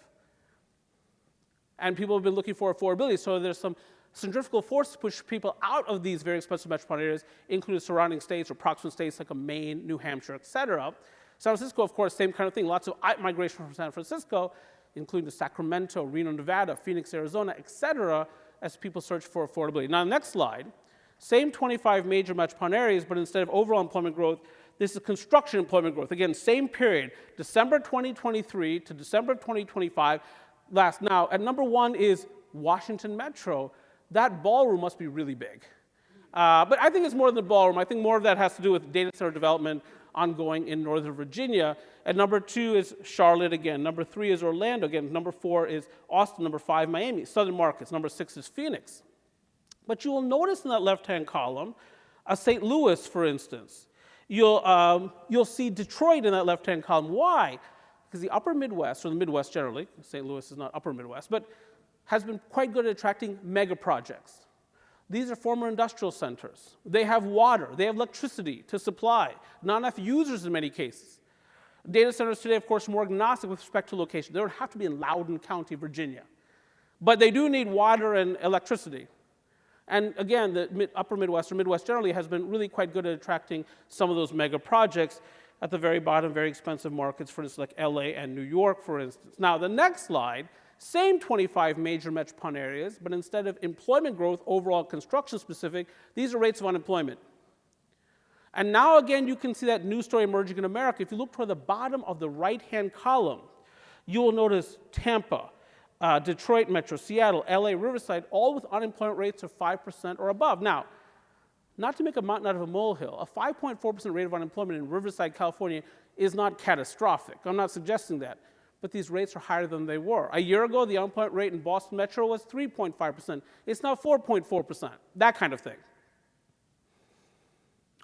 And people have been looking for affordability, so there's some centrifugal force to push people out of these very expensive metropolitan areas, including surrounding states or proximate states like Maine, New Hampshire, et cetera. San Francisco, of course, same kind of thing. Lots of migration from San Francisco, including to Sacramento, Reno, Nevada, Phoenix, Arizona, et cetera, as people search for affordability. Now, next slide. Same 25 major metropolitan areas, but instead of overall employment growth, this is construction employment growth. Again, same period, December 2023 to December 2025. Now, at number one is Washington Metro. That ballroom must be really big. But I think it's more than the ballroom. I think more of that has to do with data center development ongoing in Northern Virginia. And number two is Charlotte again. Number three is Orlando again. Number four is Austin. Number five, Miami. Southern markets. Number six is Phoenix. But you will notice in that left-hand column, St. Louis, for instance. You'll see Detroit in that left-hand column. Why? Because the upper Midwest, or the Midwest generally, St. Louis is not upper Midwest, but has been quite good at attracting mega projects. These are former industrial centers. They have water, they have electricity to supply, not enough users in many cases. Data centers today, of course, are more agnostic with respect to location. They don't have to be in Loudoun County, Virginia. But they do need water and electricity. And again, the upper Midwest, or Midwest generally, has been really quite good at attracting some of those mega projects. At the very bottom, very expensive markets, for instance, like LA and New York, for instance. Now, the next slide, same 25 major metropolitan areas, but instead of employment growth, overall construction specific, these are rates of unemployment. And now again, you can see that new story emerging in America. If you look toward the bottom of the right-hand column, you will notice Tampa, Detroit Metro, Seattle, LA, Riverside, all with unemployment rates of 5% or above. Now, not to make a mountain out of a molehill, a 5.4% rate of unemployment in Riverside, California is not catastrophic. I'm not suggesting that. But these rates are higher than they were. A year ago, the unemployment rate in Boston Metro was 3.5%. It's now 4.4%, that kind of thing.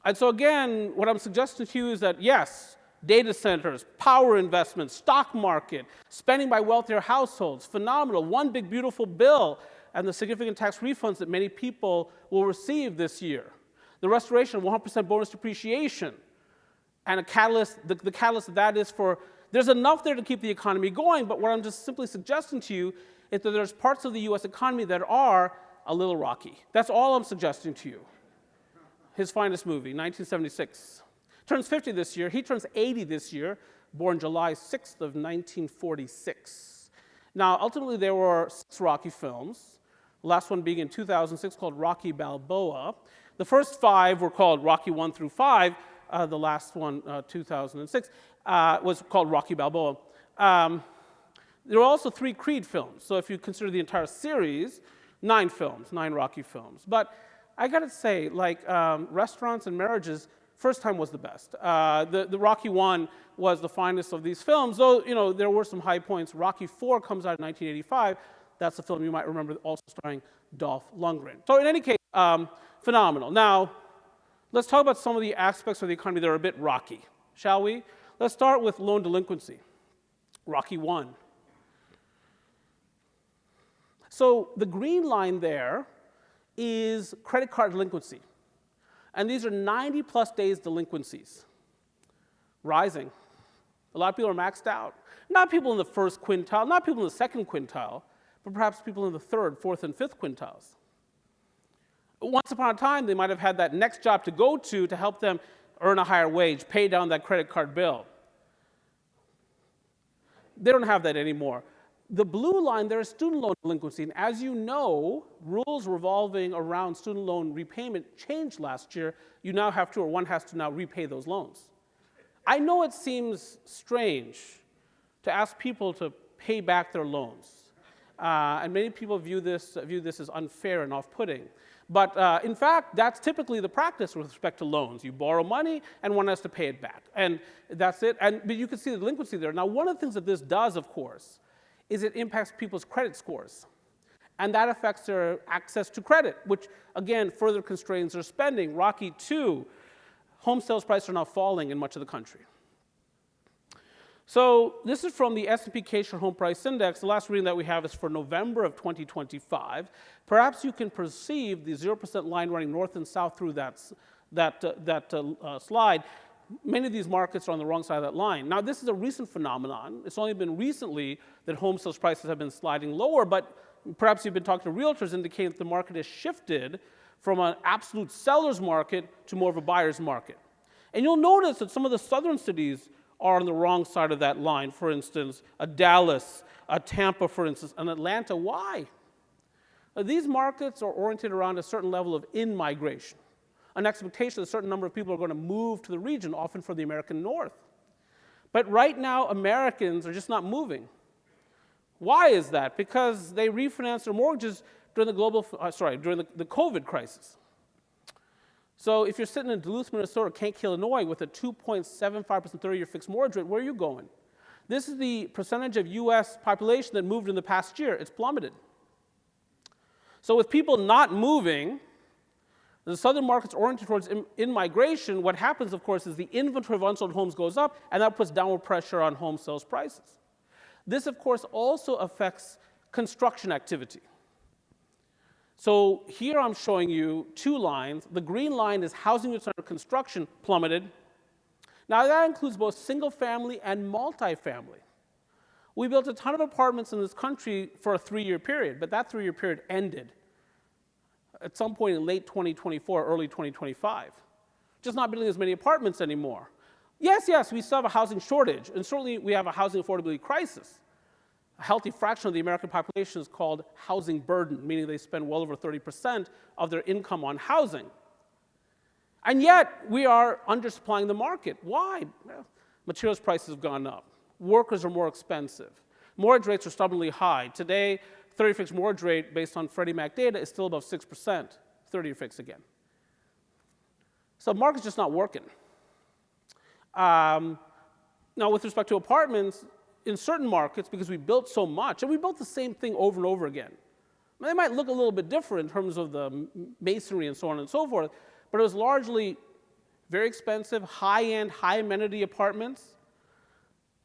And so again, what I'm suggesting to you is that yes, data centers, power investments, stock market, spending by wealthier households, phenomenal, one big beautiful bill, and the significant tax refunds that many people will receive this year. The restoration of 100% bonus depreciation, and a catalyst, the catalyst of that is for, there's enough there to keep the economy going, but what I'm just simply suggesting to you is that there's parts of the US economy that are a little rocky. That's all I'm suggesting to you. His finest movie, 1976. Turns 50 this year. He turns 80 this year, born July 6th of 1946. Now, ultimately, there were 6 Rocky films, the last one being in 2006 called Rocky Balboa. The first 5 were called Rocky 1 through 5. The last one, 2006, was called Rocky Balboa. There were also 3 Creed films. So if you consider the entire series, 9 films, 9 Rocky films. But I got to say, like Restaurants and Marriages, first time was the best. The Rocky 1 was the finest of these films, though there were some high points. Rocky 4 comes out in 1985. That's the film you might remember, also starring Dolph Lundgren. So in any case, phenomenal. Now, let's talk about some of the aspects of the economy that are a bit rocky, shall we? Let's start with loan delinquency. Rocky 1. So the green line there is credit card delinquency. And these are 90-plus days delinquencies, rising. A lot of people are maxed out. Not people in the first quintile, not people in the second quintile, but perhaps people in the third, fourth, and fifth quintiles. Once upon a time, they might have had that next job to go to help them earn a higher wage, pay down that credit card bill. They don't have that anymore. The blue line there is student loan delinquency, and as you know, rules revolving around student loan repayment changed last year. You now have to, or one has to now repay those loans. I know it seems strange to ask people to pay back their loans, and many people view this as unfair and off-putting. But in fact, that's typically the practice with respect to loans. You borrow money, and one has to pay it back, and that's it. But you can see the delinquency there. Now, one of the things that this does, of course, is it impacts people's credit scores. And that affects their access to credit, which, again, further constrains their spending. Rocky 2, home sales prices are now falling in much of the country. So this is from the S&P Case-Share Home Price Index. The last reading that we have is for November of 2025. Perhaps you can perceive the 0% line running north and south through that slide. Many of these markets are on the wrong side of that line. Now, this is a recent phenomenon. It's only been recently that home sales prices have been sliding lower, but perhaps you've been talking to realtors indicating that the market has shifted from an absolute seller's market to more of a buyer's market. And you'll notice that some of the southern cities are on the wrong side of that line. For instance, a Dallas, a Tampa, for instance, an Atlanta. Why? These markets are oriented around a certain level of in-migration, an expectation that a certain number of people are going to move to the region, often from the American North. But right now, Americans are just not moving. Why is that? Because they refinanced their mortgages during the COVID crisis. So if you're sitting in Duluth, Minnesota, or Kankakee, Illinois, with a 2.75% 30-year fixed mortgage rate, where are you going? This is the percentage of U.S. population that moved in the past year. It's plummeted. So with people not moving, the southern markets oriented towards in-migration, what happens, of course, is the inventory of unsold homes goes up, and that puts downward pressure on home sales prices. This, of course, also affects construction activity. So here I'm showing you two lines. The green line is housing units under construction plummeted. Now that includes both single family and multifamily. We built a ton of apartments in this country for a 3-year period, but that 3-year period ended at some point in late 2024, early 2025. Just not building as many apartments anymore. Yes, we still have a housing shortage, and certainly we have a housing affordability crisis. A healthy fraction of the American population is called housing burden, meaning they spend well over 30% of their income on housing. And yet, we are undersupplying the market. Why? Well, materials prices have gone up. Workers are more expensive. Mortgage rates are stubbornly high. Today, 30-year fixed mortgage rate based on Freddie Mac data is still above 6%, 30-year fixed again. So the market's just not working. Now, with respect to apartments, in certain markets, because we built so much, and we built the same thing over and over again. They might look a little bit different in terms of the masonry and so on and so forth, but it was largely very expensive, high-end, high-amenity apartments.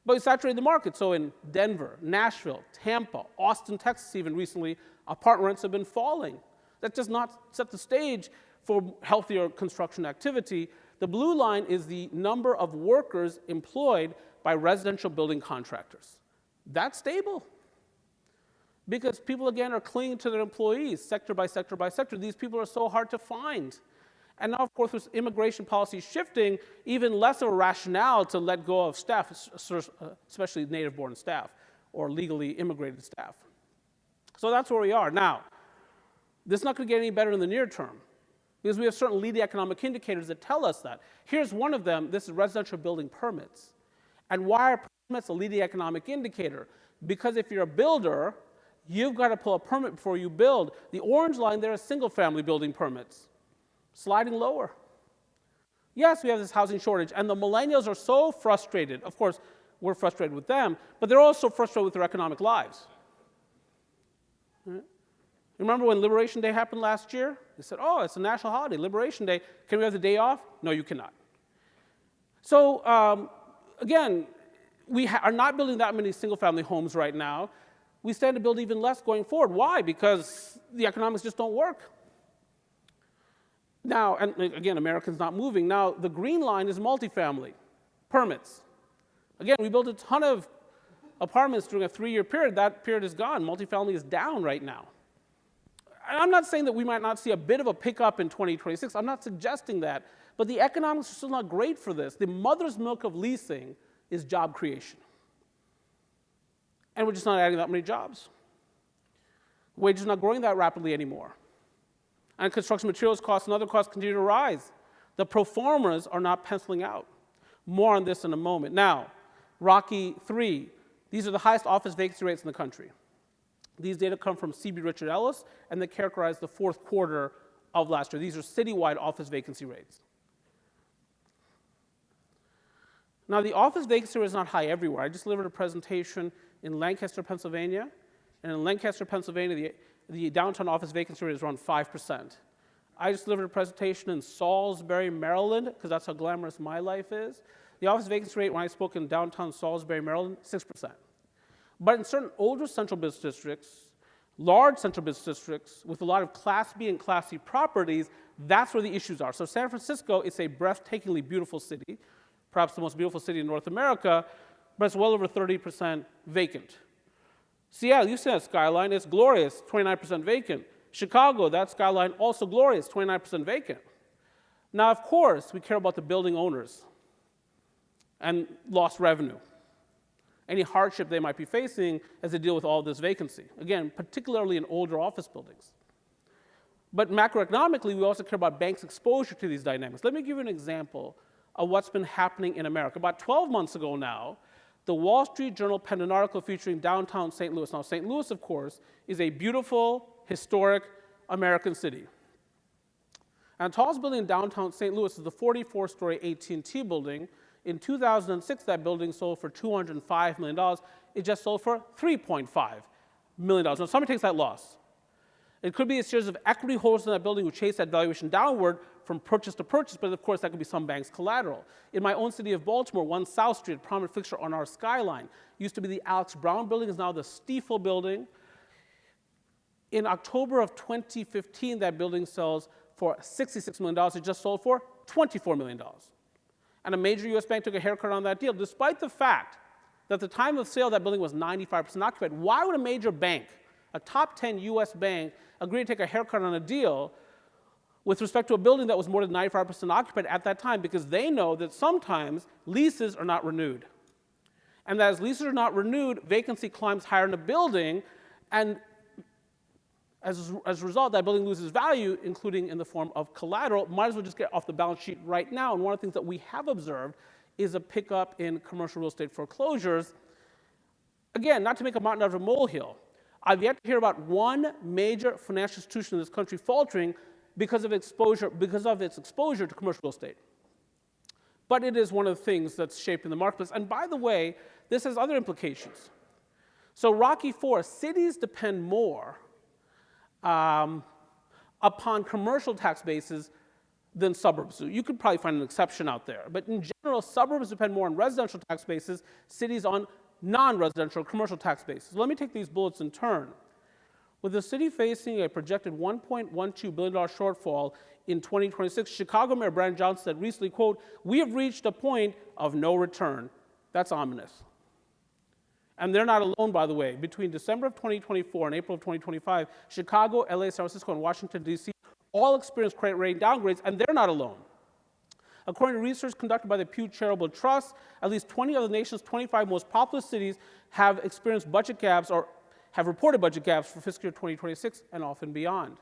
But we saturated the market. So in Denver, Nashville, Tampa, Austin, Texas, even recently, apartment rents have been falling. That does not set the stage for healthier construction activity. The blue line is the number of workers employed by residential building contractors. That's stable. Because people, again, are clinging to their employees, sector by sector by sector. These people are so hard to find. And now, of course, with immigration policy shifting, even less of a rationale to let go of staff, especially native-born staff or legally immigrated staff. So that's where we are. Now, this is not going to get any better in the near term because we have certain leading economic indicators that tell us that. Here's one of them. This is residential building permits. And why are permits a leading economic indicator? Because if you're a builder, you've got to pull a permit before you build. The orange line there is single-family building permits. Sliding lower. Yes, we have this housing shortage, and the millennials are so frustrated. Of course, we're frustrated with them, but they're also frustrated with their economic lives. Right? Remember when Liberation Day happened last year? They said, oh, it's a national holiday, Liberation Day. Can we have the day off? No, you cannot. So, again, we are not building that many single-family homes right now. We stand to build even less going forward. Why? Because the economics just don't work. Now, and again, Americans not moving. Now, the green line is multifamily permits. Again, we built a ton of apartments during a 3-year period. That period is gone. Multifamily is down right now. And I'm not saying that we might not see a bit of a pickup in 2026. I'm not suggesting that. But the economics are still not great for this. The mother's milk of leasing is job creation. And we're just not adding that many jobs. Wages are not growing that rapidly anymore. And construction materials costs and other costs continue to rise. The pro formas are not penciling out. More on this in a moment. Now, Rocky 3. These are the highest office vacancy rates in the country. These data come from CB Richard Ellis, and they characterize the fourth quarter of last year. These are citywide office vacancy rates. Now, the office vacancy rate is not high everywhere. I just delivered a presentation in Lancaster, Pennsylvania. And in Lancaster, Pennsylvania, the downtown office vacancy rate is around 5%. I just delivered a presentation in Salisbury, Maryland, because that's how glamorous my life is. The office vacancy rate when I spoke in downtown Salisbury, Maryland, 6%. But in certain older central business districts, large central business districts with a lot of Class B and Class C properties, that's where the issues are. So San Francisco is a breathtakingly beautiful city, perhaps the most beautiful city in North America, but it's well over 30% vacant. Seattle, you see that skyline, it's glorious, 29% vacant. Chicago, that skyline, also glorious, 29% vacant. Now, of course, we care about the building owners and lost revenue, any hardship they might be facing as they deal with all this vacancy. Again, particularly in older office buildings. But macroeconomically, we also care about banks' exposure to these dynamics. Let me give you an example of what's been happening in America. About 12 months ago now, the Wall Street Journal penned an article featuring downtown St. Louis. Now, St. Louis, of course, is a beautiful, historic American city. And the tallest building in downtown St. Louis is the 44-story AT&T building. In 2006, that building sold for $205 million. It just sold for $3.5 million. Now, somebody takes that loss. It could be a series of equity holders in that building who chase that valuation downward from purchase to purchase, but of course that could be some bank's collateral. In my own city of Baltimore, 1 South Street, a prominent fixture on our skyline, used to be the Alex Brown building, is now the Stiefel building. In October of 2015, that building sells for $66 million. It just sold for $24 million. And a major US bank took a haircut on that deal, despite the fact that at the time of sale, that building was 95% occupied. Why would a major bank, a top 10 US bank, agree to take a haircut on a deal with respect to a building that was more than 95% occupied at that time? Because they know that sometimes leases are not renewed. And that as leases are not renewed, vacancy climbs higher in the building, and as a result, that building loses value, including in the form of collateral. Might as well just get off the balance sheet right now. And one of the things that we have observed is a pickup in commercial real estate foreclosures. Again, not to make a mountain out of a molehill. I've yet to hear about one major financial institution in this country faltering because of its exposure to commercial real estate. But it is one of the things that's shaping the marketplace. And by the way, this has other implications. So Rocky IV, cities depend more upon commercial tax bases than suburbs do. You could probably find an exception out there. But in general, suburbs depend more on residential tax bases, cities on non-residential commercial tax bases. Let me take these bullets in turn. With the city facing a projected $1.12 billion shortfall in 2026, Chicago Mayor Brandon Johnson said recently, quote, "We have reached a point of no return." That's ominous. And they're not alone, by the way. Between December of 2024 and April of 2025, Chicago, LA, San Francisco, and Washington, D.C. all experienced credit rating downgrades, and they're not alone. According to research conducted by the Pew Charitable Trust, at least 20 of the nation's 25 most populous cities have experienced budget gaps or have reported budget gaps for fiscal year 2026 and often beyond.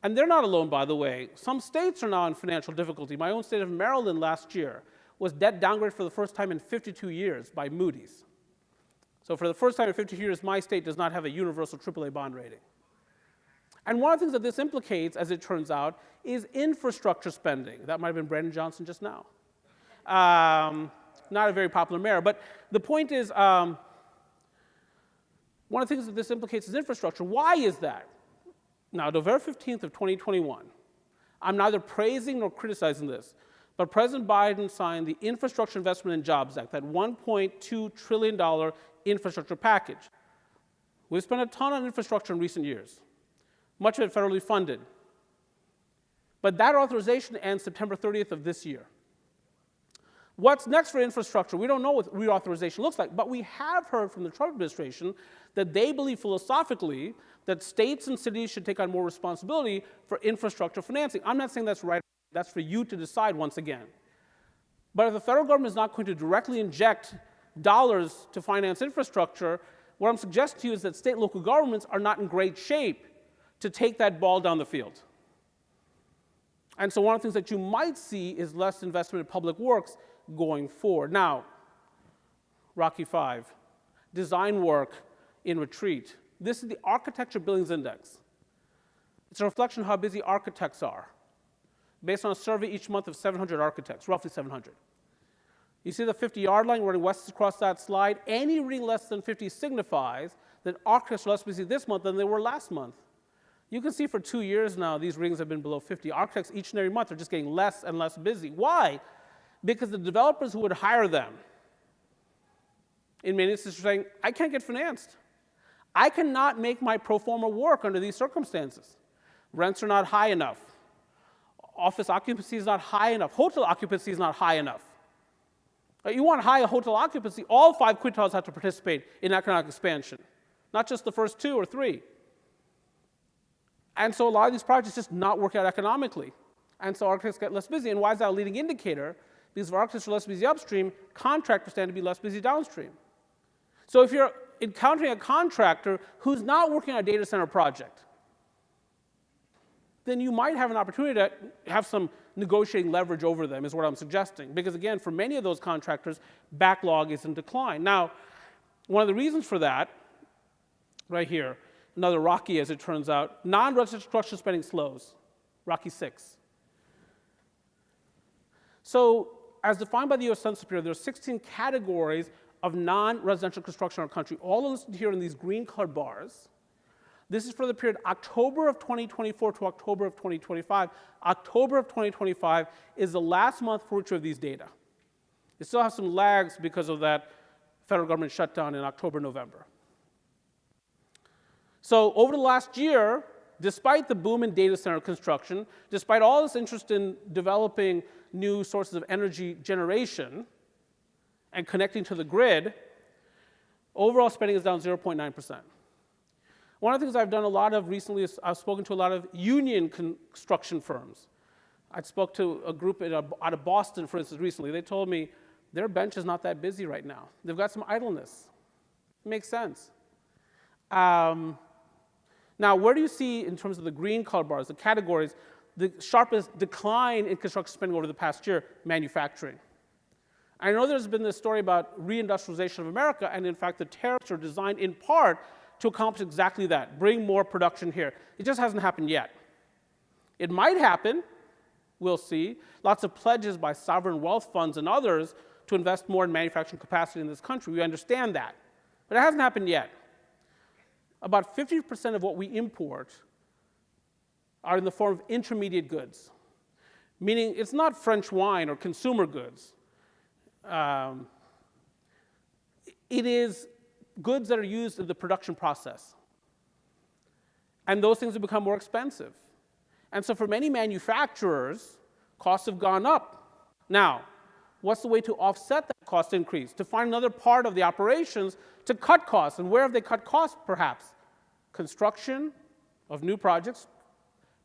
And they're not alone, by the way. Some states are now in financial difficulty. My own state of Maryland last year was debt downgraded for the first time in 52 years by Moody's. So for the first time in 52 years, my state does not have a universal AAA bond rating. And one of the things that this implicates, as it turns out, is infrastructure spending. That might have been Brandon Johnson just now. Not a very popular mayor. But the point is, one of the things that this implicates is infrastructure. Why is that? Now, November 15th of 2021, I'm neither praising nor criticizing this, but President Biden signed the Infrastructure Investment and Jobs Act, that $1.2 trillion infrastructure package. We've spent a ton on infrastructure in recent years, much of it federally funded. But that authorization ends September 30th of this year. What's next for infrastructure? We don't know what reauthorization looks like, but we have heard from the Trump administration that they believe philosophically that states and cities should take on more responsibility for infrastructure financing. I'm not saying that's right. That's for you to decide once again. But if the federal government is not going to directly inject dollars to finance infrastructure, what I'm suggesting to you is that state and local governments are not in great shape to take that ball down the field. And so one of the things that you might see is less investment in public works going forward. Now, Rocky V, design work in retreat. This is the Architecture Billings Index. It's a reflection of how busy architects are, based on a survey each month of 700 architects, roughly 700. You see the 50-yard line running west across that slide? Any reading less than 50 signifies that architects are less busy this month than they were last month. You can see for 2 years now, these readings have been below 50. Architects each and every month are just getting less and less busy. Why? Because the developers who would hire them, in many instances, are saying, I can't get financed. I cannot make my pro forma work under these circumstances. Rents are not high enough. Office occupancy is not high enough. Hotel occupancy is not high enough. You want high hotel occupancy, all 5 quintiles have to participate in economic expansion, not just the first 2 or 3. And so a lot of these projects just not work out economically. And so architects get less busy. And why is that a leading indicator? Because if architects are less busy upstream, contractors tend to be less busy downstream. So if you're encountering a contractor who's not working on a data center project, then you might have an opportunity to have some negotiating leverage over them, is what I'm suggesting. Because again, for many of those contractors, backlog is in decline. Now, one of the reasons for that, right here, another Rocky as it turns out, non-residential construction spending slows, Rocky 6. So, as defined by the U.S. Census Bureau, there are 16 categories of non-residential construction in our country, all listed here in these green-colored bars. This is for the period October of 2024 to October of 2025. October of 2025 is the last month for which we have these data. It still has some lags because of that federal government shutdown in October, November. So over the last year, despite the boom in data center construction, despite all this interest in developing new sources of energy generation and connecting to the grid, overall spending is down 0.9%. One of the things I've done a lot of recently is I've spoken to a lot of union construction firms. I spoke to a group out of Boston, for instance, recently. They told me their bench is not that busy right now. They've got some idleness. It makes sense. Now, where do you see, in terms of the green color bars, the categories, the sharpest decline in construction spending over the past year? Manufacturing. I know there's been this story about reindustrialization of America, and in fact, the tariffs are designed in part to accomplish exactly that, bring more production here. It just hasn't happened yet. It might happen, we'll see. Lots of pledges by sovereign wealth funds and others to invest more in manufacturing capacity in this country. We understand that, but it hasn't happened yet. About 50% of what we import are in the form of intermediate goods, meaning it's not French wine or consumer goods. It is goods that are used in the production process. And those things have become more expensive. And so for many manufacturers, costs have gone up. Now, what's the way to offset that cost increase? To find another part of the operations to cut costs. And where have they cut costs, perhaps? Construction of new projects,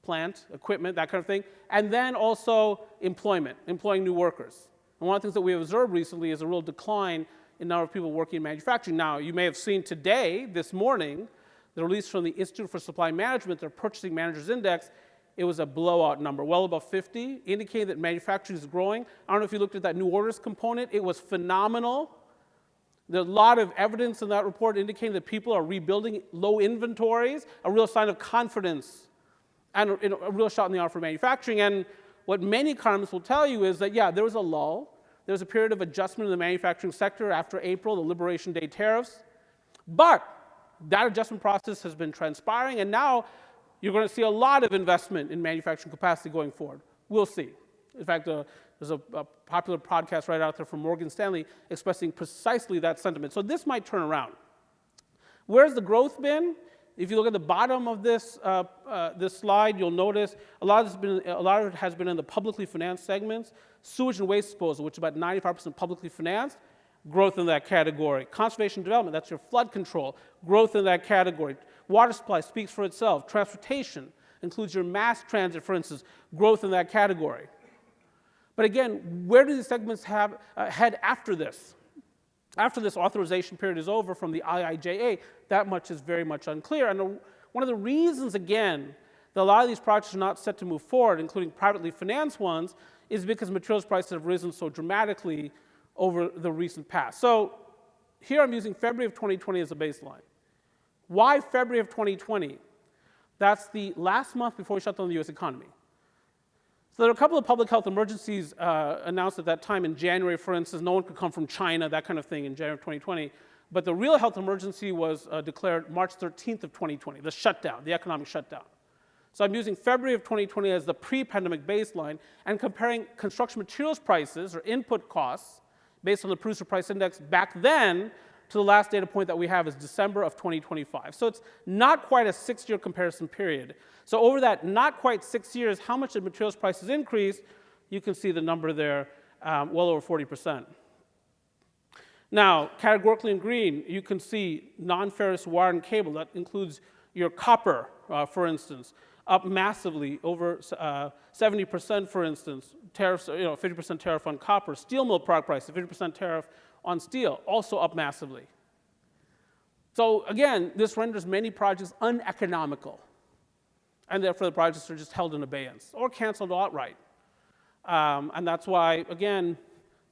plant, equipment, that kind of thing. And then also employment, employing new workers. And one of the things that we have observed recently is a real decline in the number of people working in manufacturing. Now, you may have seen today, this morning, the release from the Institute for Supply Management, their Purchasing Managers Index. It was a blowout number, well above 50, indicating that manufacturing is growing. I don't know if you looked at that new orders component. It was phenomenal. There's a lot of evidence in that report indicating that people are rebuilding low inventories, a real sign of confidence, and a real shot in the arm for manufacturing. And what many economists will tell you is that, yeah, there was a lull. There was a period of adjustment in the manufacturing sector after April, the Liberation Day tariffs. But that adjustment process has been transpiring, and now you're going to see a lot of investment in manufacturing capacity going forward. We'll see. In fact, there's a popular podcast right out there from Morgan Stanley expressing precisely that sentiment. So this might turn around. Where's the growth been? If you look at the bottom of this slide, you'll notice a lot of it has been in the publicly financed segments. Sewage and waste disposal, which is about 95% publicly financed, growth in that category. Conservation development, that's your flood control, growth in that category. Water supply speaks for itself. Transportation includes your mass transit, for instance, growth in that category. But again, where do these segments head after this? After this authorization period is over from the IIJA, that much is very much unclear. And one of the reasons, again, that a lot of these projects are not set to move forward, including privately financed ones, is because materials prices have risen so dramatically over the recent past. So here I'm using February of 2020 as a baseline. Why February of 2020? That's the last month before we shut down the US economy. So there are a couple of public health emergencies announced at that time. In January, for instance, no one could come from China, that kind of thing, in January of 2020. But the real health emergency was declared March 13th of 2020, the shutdown, the economic shutdown. So I'm using February of 2020 as the pre-pandemic baseline and comparing construction materials prices or input costs based on the producer price index back then to the last data point that we have is December of 2025. So it's not quite a 6-year comparison period. So over that not quite 6 years, how much did materials prices increase? You can see the number there, well over 40%. Now, categorically in green, you can see non-ferrous wire and cable. That includes your copper, for instance, up massively, over 70%, for instance. Tariffs, 50% tariff on copper. Steel mill product prices, 50% tariff on steel, also up massively. So again, this renders many projects uneconomical, and therefore the projects are just held in abeyance or canceled outright. And that's why, again,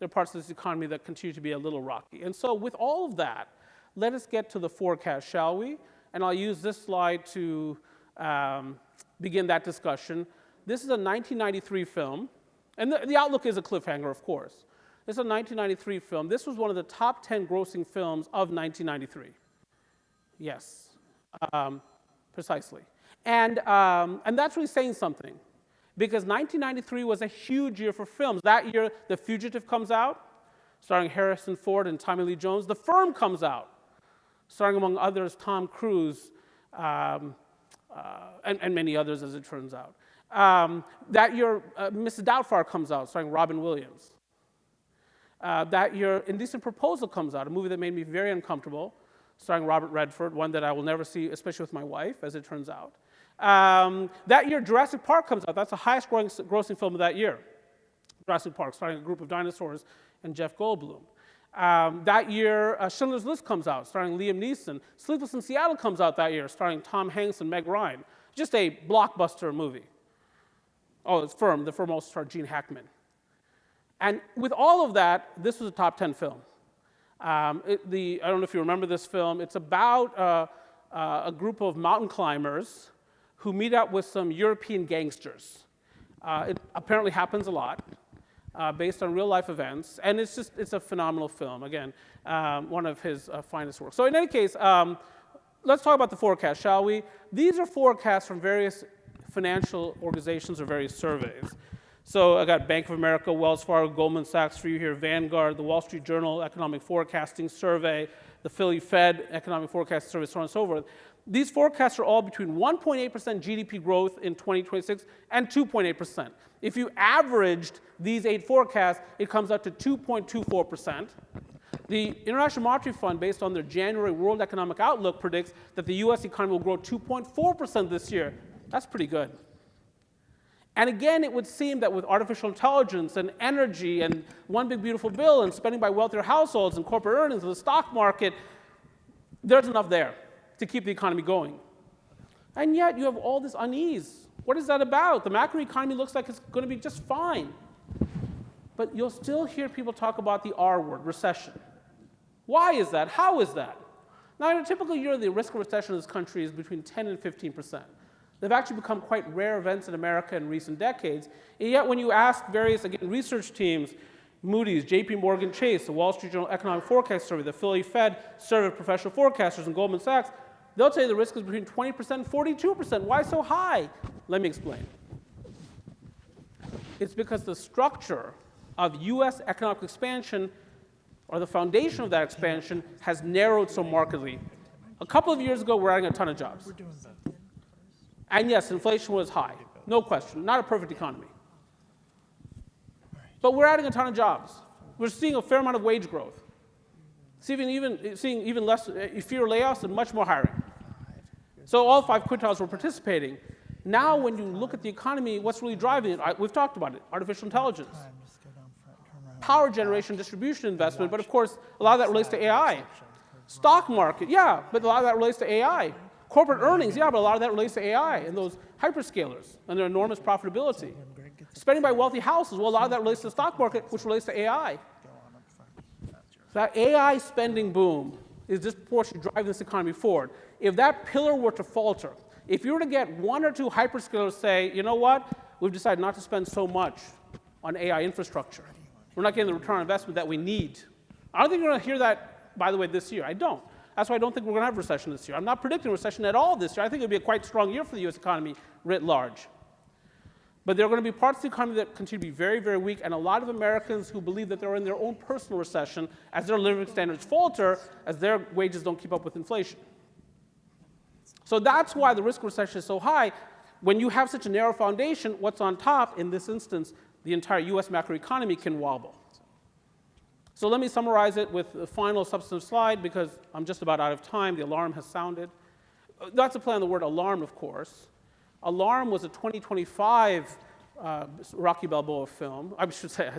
there are parts of this economy that continue to be a little rocky. And so with all of that, let us get to the forecast, shall we? And I'll use this slide to begin that discussion. This is a 1993 film, and the outlook is a cliffhanger, of course. This is a 1993 film. This was one of the top 10 grossing films of 1993. Yes, precisely. And that's really saying something, because 1993 was a huge year for films. That year, The Fugitive comes out, starring Harrison Ford and Tommy Lee Jones. The Firm comes out, starring, among others, Tom Cruise and many others, as it turns out. That year, Mrs. Doubtfire comes out, starring Robin Williams. That year, Indecent Proposal comes out, a movie that made me very uncomfortable, starring Robert Redford, one that I will never see, especially with my wife, as it turns out. That year, Jurassic Park comes out. That's the highest grossing film of that year. Jurassic Park, starring a group of dinosaurs and Jeff Goldblum. That year, Schindler's List comes out, starring Liam Neeson. Sleepless in Seattle comes out that year, starring Tom Hanks and Meg Ryan. Just a blockbuster movie. Oh, it's Firm. The Firm also starred Gene Hackman. And with all of that, this was a top 10 film. I don't know if you remember this film. It's about a group of mountain climbers who meet up with some European gangsters. It apparently happens a lot, based on real life events, and it's a phenomenal film. Again, one of his finest works. So in any case, let's talk about the forecast, shall we? These are forecasts from various financial organizations or various surveys. So I got Bank of America, Wells Fargo, Goldman Sachs for you here, Vanguard, the Wall Street Journal Economic Forecasting Survey, the Philly Fed Economic Forecasting Survey, so on and so forth. These forecasts are all between 1.8% GDP growth in 2026 and 2.8%. If you averaged these 8 forecasts, it comes out to 2.24%. The International Monetary Fund, based on their January World Economic Outlook, predicts that the US economy will grow 2.4% this year. That's pretty good. And again, it would seem that with artificial intelligence and energy and one big beautiful bill and spending by wealthier households and corporate earnings and the stock market, there's enough there to keep the economy going. And yet you have all this unease. What is that about? The macroeconomy looks like it's going to be just fine. But you'll still hear people talk about the R word, recession. Why is that? How is that? Now, in a typical year, the risk of recession in this country is between 10 and 15%. They've actually become quite rare events in America in recent decades. And yet when you ask various, again, research teams, Moody's, JP Morgan Chase, the Wall Street Journal Economic Forecast Survey, the Philly Fed Survey of Professional Forecasters, and Goldman Sachs, they'll tell you the risk is between 20% and 42%. Why so high? Let me explain. It's because the structure of US economic expansion, or the foundation of that expansion, has narrowed so markedly. A couple of years ago, we're adding a ton of jobs. And yes, inflation was high, no question, not a perfect economy. But we're adding a ton of jobs. We're seeing a fair amount of wage growth. Seeing even less, fewer layoffs and much more hiring. So all 5 quintiles were participating. Now when you look at the economy, what's really driving it? We've talked about it, artificial intelligence. Power generation, distribution investment, but of course, a lot of that relates to AI. Stock market, yeah, but a lot of that relates to AI. Corporate earnings, yeah, but a lot of that relates to AI and those hyperscalers and their enormous profitability. Spending by wealthy houses, well, a lot of that relates to the stock market, which relates to AI. That AI spending boom is disproportionately driving this economy forward. If that pillar were to falter, if you were to get 1 or 2 hyperscalers say, you know what, we've decided not to spend so much on AI infrastructure. We're not getting the return on investment that we need. I don't think you're going to hear that, by the way, this year. I don't. That's why I don't think we're going to have a recession this year. I'm not predicting a recession at all this year. I think it'll be a quite strong year for the US economy writ large. But there are going to be parts of the economy that continue to be very, very weak, and a lot of Americans who believe that they're in their own personal recession as their living standards falter, as their wages don't keep up with inflation. So that's why the risk of recession is so high. When you have such a narrow foundation, what's on top, in this instance, the entire US macroeconomy can wobble. So let me summarize it with the final substantive slide, because I'm just about out of time. The alarm has sounded. Not to play on the word alarm, of course. Alarm was a 2025 Rocky Balboa film. I should say,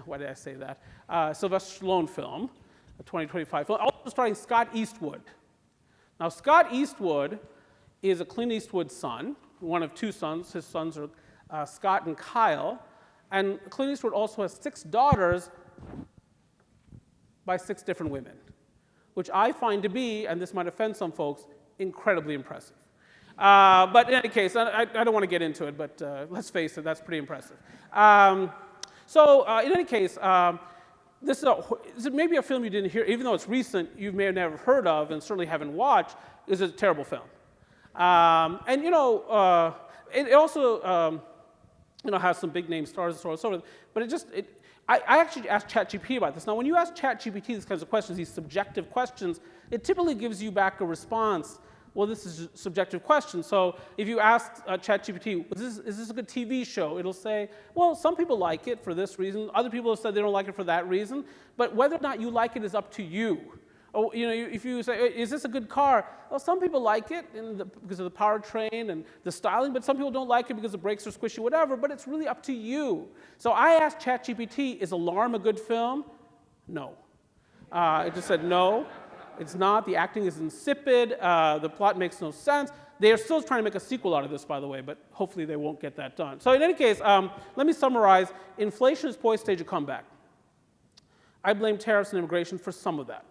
why did I say that? Sylvester Stallone film, a 2025 film, also starring Scott Eastwood. Now, Scott Eastwood is a Clint Eastwood son, one of 2 sons. His sons are Scott and Kyle. And Clint Eastwood also has 6 daughters by 6 different women, which I find to be, and this might offend some folks, incredibly impressive. But in any case, I don't want to get into it, but let's face it, that's pretty impressive. In any case, this is maybe a film you didn't hear, even though it's recent, you may have never heard of and certainly haven't watched. It's a terrible film. It also has some big name stars and so on and so forth, but I actually asked ChatGPT about this. Now, when you ask ChatGPT these kinds of questions, these subjective questions, it typically gives you back a response Well, this is a subjective question. So if you ask ChatGPT, is this a good TV show? It'll say, well, some people like it for this reason. Other people have said they don't like it for that reason. But whether or not you like it is up to you. Oh, you know, if you say, is this a good car? Well, some people like it because of the powertrain and the styling, but some people don't like it because the brakes are squishy, whatever, but it's really up to you. So I asked ChatGPT, is Alarm a good film? No. It just said no. It's not. The acting is insipid. The plot makes no sense. They are still trying to make a sequel out of this, by the way, but hopefully they won't get that done. So in any case, let me summarize. Inflation is poised to stage a comeback. I blame tariffs and immigration for some of that.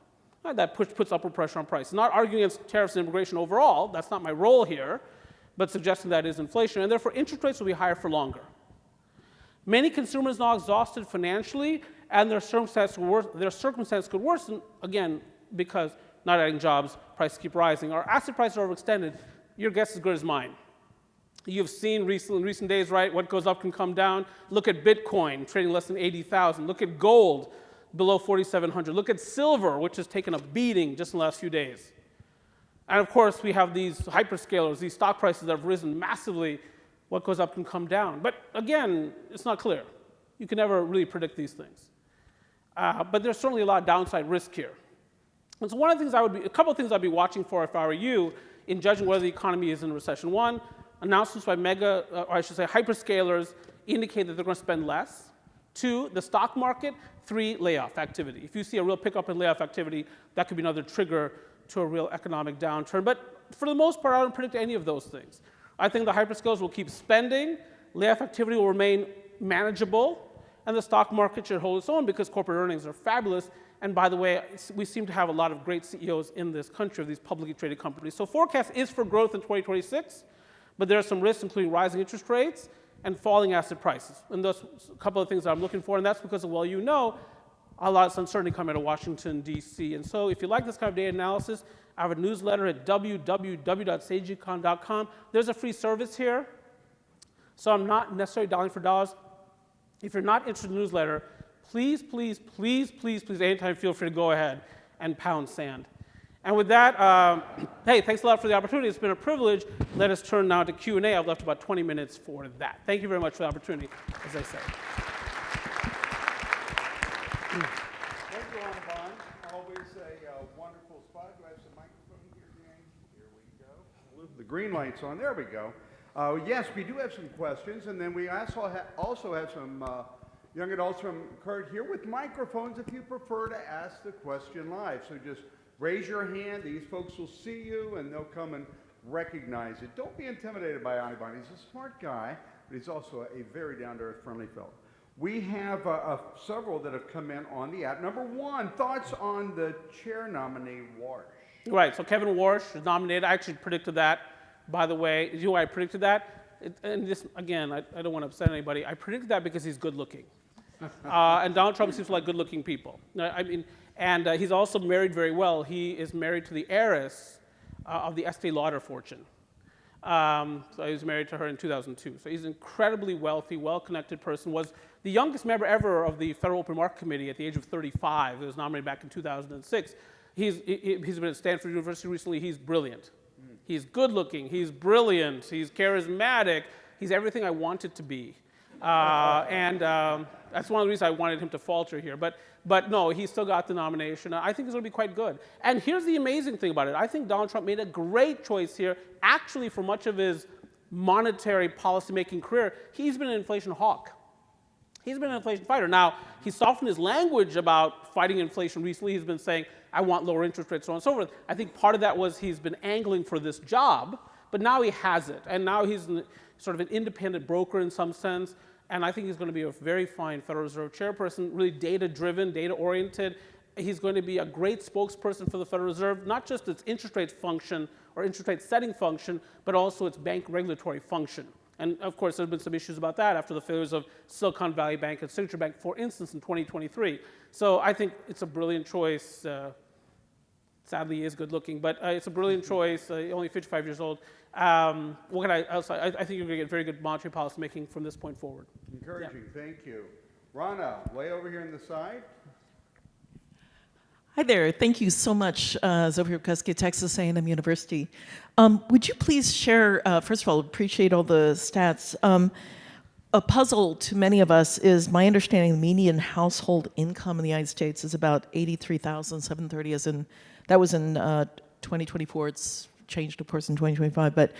That puts upward pressure on prices. Not arguing against tariffs and immigration overall. That's not my role here, but suggesting that is inflation. And therefore, interest rates will be higher for longer. Many consumers now exhausted financially, and their circumstances could worsen, again, because not adding jobs, prices keep rising. Our asset prices are overextended. Your guess is as good as mine. You've seen in recent days, right, what goes up can come down. Look at Bitcoin, trading less than 80,000. Look at gold, below 4,700. Look at silver, which has taken a beating just in the last few days. And of course, we have these hyperscalers, these stock prices that have risen massively. What goes up can come down. But again, it's not clear. You can never really predict these things. But there's certainly a lot of downside risk here. And so one of the things a couple of things I'd be watching for if I were you in judging whether the economy is in recession. One, announcements by hyperscalers indicate that they're going to spend less. Two, the stock market. Three, layoff activity. If you see a real pickup in layoff activity, that could be another trigger to a real economic downturn. But for the most part, I don't predict any of those things. I think the hyperscalers will keep spending, layoff activity will remain manageable, and the stock market should hold its own because corporate earnings are fabulous. And by the way, we seem to have a lot of great CEOs in this country of these publicly traded companies. So forecast is for growth in 2026, but there are some risks, including rising interest rates and falling asset prices. And those a couple of things that I'm looking for, and that's because, well, you know, a lot of uncertainty coming out of Washington, D.C. And so if you like this kind of data analysis, I have a newsletter at www.sagecon.com. There's a free service here, so I'm not necessarily dollar for dollars. If you're not interested in the newsletter, please, please, please, please, please, anytime feel free to go ahead and pound sand. And with that, hey, thanks a lot for the opportunity. It's been a privilege. Let us turn now to Q&A. I've left about 20 minutes for that. Thank you very much for the opportunity, as I said. Thank you, Anirban. Always a wonderful spot. Do I have some microphone here, James? Here we go. The green light's on. There we go. Yes, we do have some questions, and then we also have some young adults from Kurt here with microphones if you prefer to ask the question live. So just raise your hand. These folks will see you, and they'll come and recognize it. Don't be intimidated by Anirban. He's a smart guy, but he's also a very down-to-earth, friendly fellow. We have several that have come in on the app. Number one, thoughts on the chair nominee, Warsh. Right, so Kevin Warsh is nominated. I actually predicted that, by the way. You know why I predicted that? And this, again, I don't want to upset anybody. I predicted that because he's good-looking. And Donald Trump seems to like good-looking people. I mean, and he's also married very well. He is married to the heiress of the Estee Lauder fortune. So he was married to her in 2002. So he's an incredibly wealthy, well-connected person. Was the youngest member ever of the Federal Open Market Committee at the age of 35. He was nominated back in 2006. He's been at Stanford University recently. He's brilliant. He's good-looking. He's brilliant. He's charismatic. He's everything I wanted to be. That's one of the reasons I wanted him to falter here. But no, he still got the nomination. I think he's going to be quite good. And here's the amazing thing about it. I think Donald Trump made a great choice here. Actually, for much of his monetary policy-making career, he's been an inflation hawk. He's been an inflation fighter. Now, he softened his language about fighting inflation recently. He's been saying, I want lower interest rates, so on and so forth. I think part of that was he's been angling for this job, but now he has it. And now he's sort of an independent broker in some sense. And I think he's going to be a very fine Federal Reserve chairperson, really data-driven, data-oriented. He's going to be a great spokesperson for the Federal Reserve, not just its interest rate function or interest rate setting function, but also its bank regulatory function. And of course, there have been some issues about that after the failures of Silicon Valley Bank and Signature Bank, for instance, in 2023. So I think it's a brilliant choice. Sadly, he is good-looking, but it's a brilliant choice. Only 55 years old. What can I think you're going to get very good monetary policy making from this point forward. Encouraging, yeah. Thank you. Rana, way over here on the side. Hi there. Thank you so much, Zofia Kuski, Texas A&M University. Would you please share, first of all, appreciate all the stats. A puzzle to many of us is my understanding the median household income in the United States is about 83,730, as in, that was in 2024. It's changed, of course, in 2025. But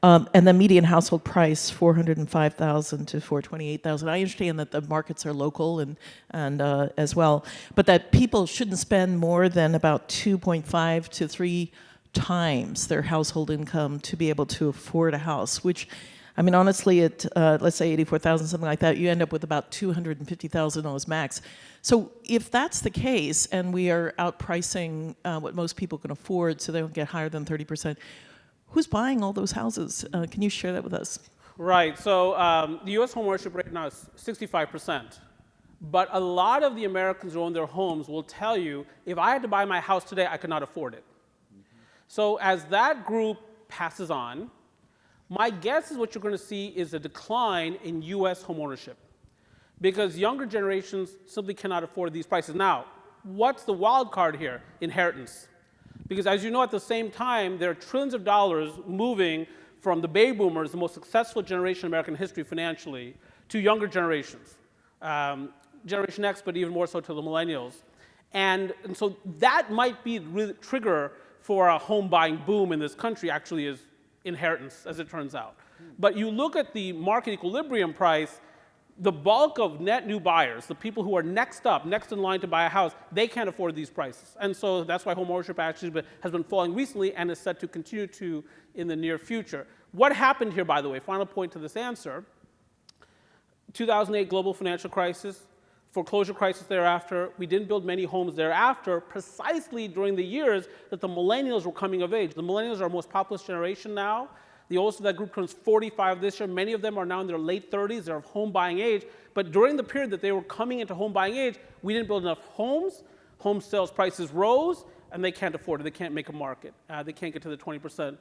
and the median household price 405,000 to 428,000. I understand that the markets are local and as well, but that people shouldn't spend more than about 2.5 to 3 times their household income to be able to afford a house, which, I mean, honestly, at let's say 84,000, something like that, you end up with about $250,000 max. So if that's the case, and we are outpricing what most people can afford, so they don't get higher than 30%, who's buying all those houses? Can you share that with us? Right. So the U.S. homeownership rate now is 65%. But a lot of the Americans who own their homes will tell you, if I had to buy my house today, I could not afford it. So as that group passes on, my guess is what you're going to see is a decline in U.S. homeownership because younger generations simply cannot afford these prices. Now, what's the wild card here? Inheritance. Because as you know, at the same time, there are trillions of dollars moving from the baby boomers, the most successful generation in American history financially, to younger generations. Generation X, but even more so to the millennials. And so that might be the trigger for a home buying boom in this country, actually, is inheritance, as it turns out. But you look at the market equilibrium price, the bulk of net new buyers, the people who are next up, next in line to buy a house, they can't afford these prices. And so that's why home ownership actually has been falling recently and is set to continue to in the near future. What happened here, by the way, final point to this answer, 2008 global financial crisis, foreclosure crisis thereafter, we didn't build many homes thereafter, precisely during the years that the millennials were coming of age. The millennials are our most populous generation now. The oldest of that group turns 45 this year. Many of them are now in their late 30s. They're of home buying age. But during the period that they were coming into home buying age, we didn't build enough homes. Home sales prices rose, and they can't afford it. They can't make a market. They can't get to the 20%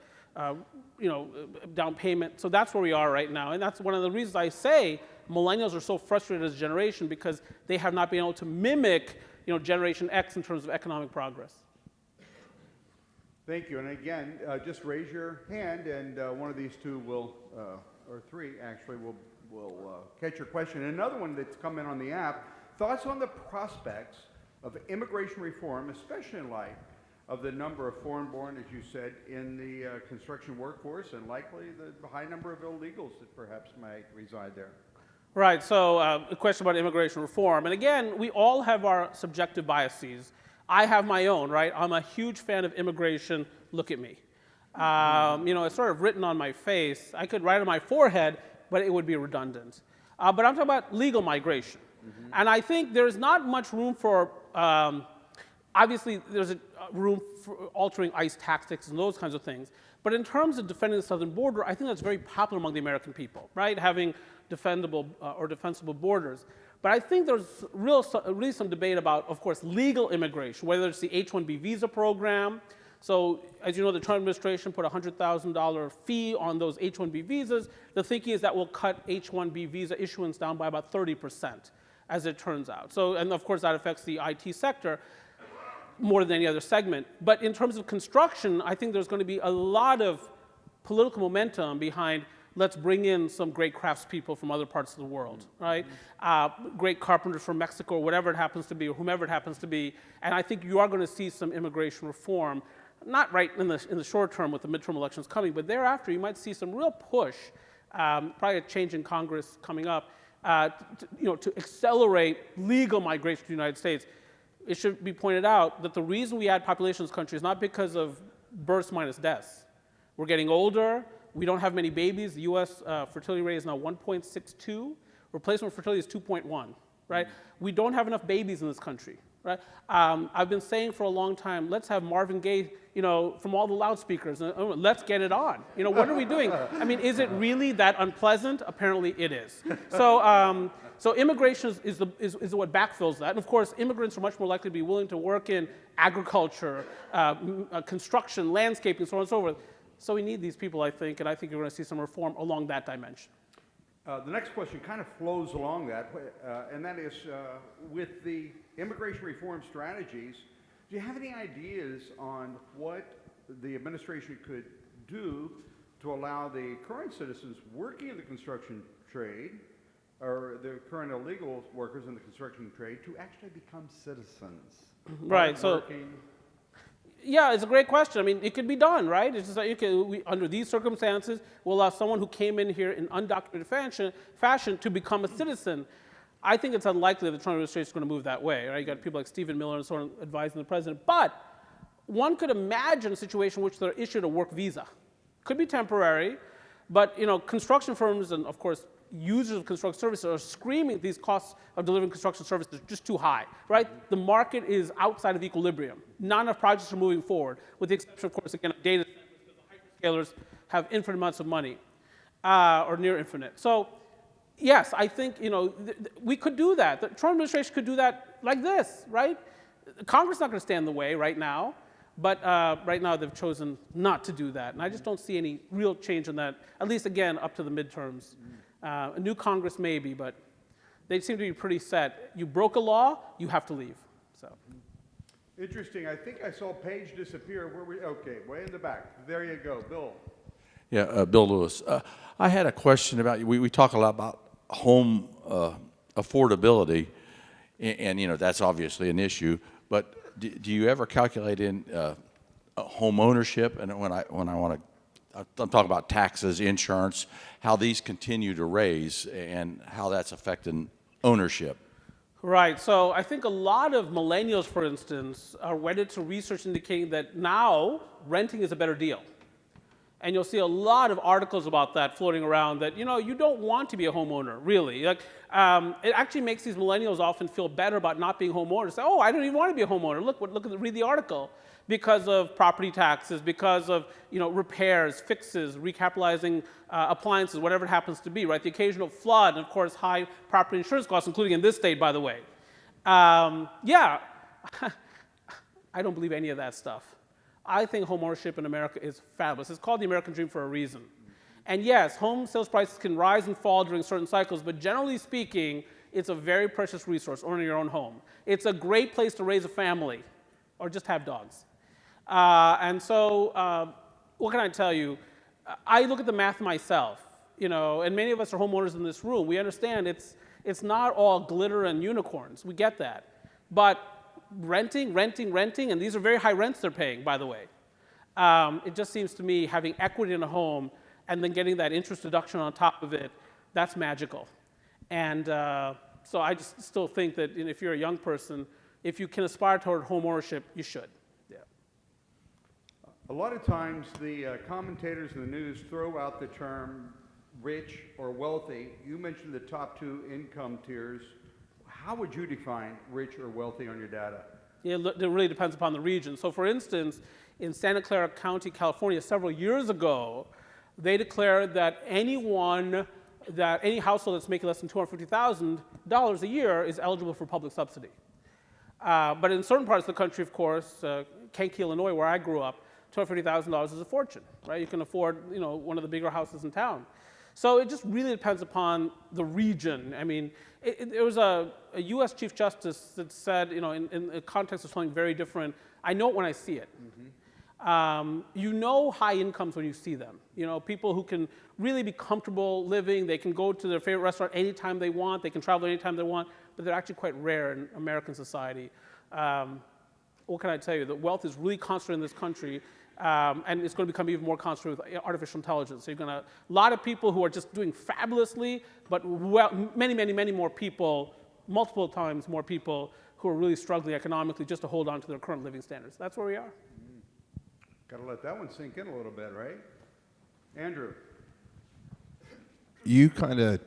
down payment. So that's where we are right now. And that's one of the reasons I say millennials are so frustrated as a generation because they have not been able to mimic Generation X in terms of economic progress. Thank you. And again, just raise your hand, and one of these two will, or three actually, will catch your question. And another one that's come in on the app, thoughts on the prospects of immigration reform, especially in light of the number of foreign-born, as you said, in the construction workforce, and likely the high number of illegals that perhaps might reside there. Right, so a question about immigration reform. And again, we all have our subjective biases. I have my own, right? I'm a huge fan of immigration. Look at me. It's sort of written on my face. I could write on my forehead, but it would be redundant. But I'm talking about legal migration. Mm-hmm. And I think there's not much room for, obviously there's a room for altering ICE tactics and those kinds of things. But in terms of defending the southern border, I think that's very popular among the American people, right? Having defendable or defensible borders. But I think there's really some debate about, of course, legal immigration, whether it's the H-1B visa program. So as you know, the Trump administration put a $100,000 fee on those H-1B visas. The thinking is that will cut H-1B visa issuance down by about 30%, as it turns out. So, and of course, that affects the IT sector more than any other segment. But in terms of construction, I think there's going to be a lot of political momentum behind let's bring in some great craftspeople from other parts of the world, right? Great carpenters from Mexico, or whatever it happens to be, or whomever it happens to be. And I think you are going to see some immigration reform, not right in the short term with the midterm elections coming, but thereafter you might see some real push, probably a change in Congress coming up, to accelerate legal migration to the United States. It should be pointed out that the reason we add population in this country is not because of births minus deaths. We're getting older. We don't have many babies. The U.S. Fertility rate is now 1.62. Replacement fertility is 2.1, right? We don't have enough babies in this country, right? I've been saying for a long time, let's have Marvin Gaye, from all the loudspeakers. Let's get it on. What are we doing? I mean, is it really that unpleasant? Apparently it is. So immigration is what backfills that. And of course, immigrants are much more likely to be willing to work in agriculture, construction, landscaping, so on and so forth. So we need these people, I think, and I think you're going to see some reform along that dimension. The next question kind of flows along that, and that is, with the immigration reform strategies, Do you have any ideas on what the administration could do to allow the current citizens working in the construction trade or the current illegal workers in the construction trade to actually become citizens? Right. So, Hardworking. yeah, it's a great question. I mean, it could be done, right? It's just like under these circumstances, we'll allow someone who came in here in undocumented fashion to become a citizen. I think it's unlikely that the Trump administration is going to move that way, right? You got people like Stephen Miller and so on advising the president. But one could imagine a situation in which they're issued a work visa. Could be temporary, but construction firms and of course users of construction services are screaming these costs of delivering construction services are just too high, right? The market is outside of equilibrium. Not enough projects are moving forward, with the exception, of course, again, of data centers, because the hyperscalers have infinite amounts of money, or near infinite. So, yes, I think we could do that. The Trump administration could do that like this, right? Congress is not going to stand in the way right now, but right now they've chosen not to do that, and I just don't see any real change in that. At least, again, up to the midterms. A new Congress maybe, but they seem to be pretty set. You broke a law, you have to leave. So. Interesting. I think I saw Paige disappear. Okay, way in the back. There you go, Bill. Yeah, Bill Lewis. I had a question about, we talk a lot about home affordability, and that's obviously an issue, but do you ever calculate in home ownership? And when I want to, I'm talking about taxes, insurance, how these continue to raise and how that's affecting ownership. Right, so I think a lot of millennials, for instance, are wedded to research indicating that now renting is a better deal. And you'll see a lot of articles about that floating around that, you don't want to be a homeowner, really. Like, it actually makes these millennials often feel better about not being homeowners. Say, oh, I don't even want to be a homeowner. Read the article. Because of property taxes, because of repairs, fixes, recapitalizing appliances, whatever it happens to be, right? The occasional flood, and of course, high property insurance costs, including in this state, by the way. Yeah, I don't believe any of that stuff. I think homeownership in America is fabulous. It's called the American dream for a reason. And yes, home sales prices can rise and fall during certain cycles, but generally speaking, it's a very precious resource, owning your own home. It's a great place to raise a family, or just have dogs. And so, what can I tell you? I look at the math myself, and many of us are homeowners in this room. We understand it's not all glitter and unicorns. We get that. But renting, and these are very high rents they're paying, by the way. It just seems to me having equity in a home and then getting that interest deduction on top of it, that's magical. And so I just still think that if you're a young person, if you can aspire toward home ownership, you should. A lot of times the commentators in the news throw out the term rich or wealthy. You mentioned the top two income tiers. How would you define rich or wealthy on your data? Yeah, it really depends upon the region. So for instance, in Santa Clara County, California, several years ago, they declared that any household that's making less than $250,000 a year is eligible for public subsidy. But in certain parts of the country, of course, Kankakee, Illinois, where I grew up, $250,000 is a fortune, right? You can afford, one of the bigger houses in town. So it just really depends upon the region. I mean, there was a U.S. Chief Justice that said, in the context of something very different, I know it when I see it. Mm-hmm. High incomes when you see them. People who can really be comfortable living, they can go to their favorite restaurant anytime they want, they can travel anytime they want, but they're actually quite rare in American society. What can I tell you? The wealth is really concentrated in this country, and it's going to become even more concentrated with artificial intelligence. So a lot of people who are just doing fabulously, but many more people, multiple times more people who are really struggling economically just to hold on to their current living standards. That's where we are. Got to let that one sink in a little bit, right? Andrew. You kind of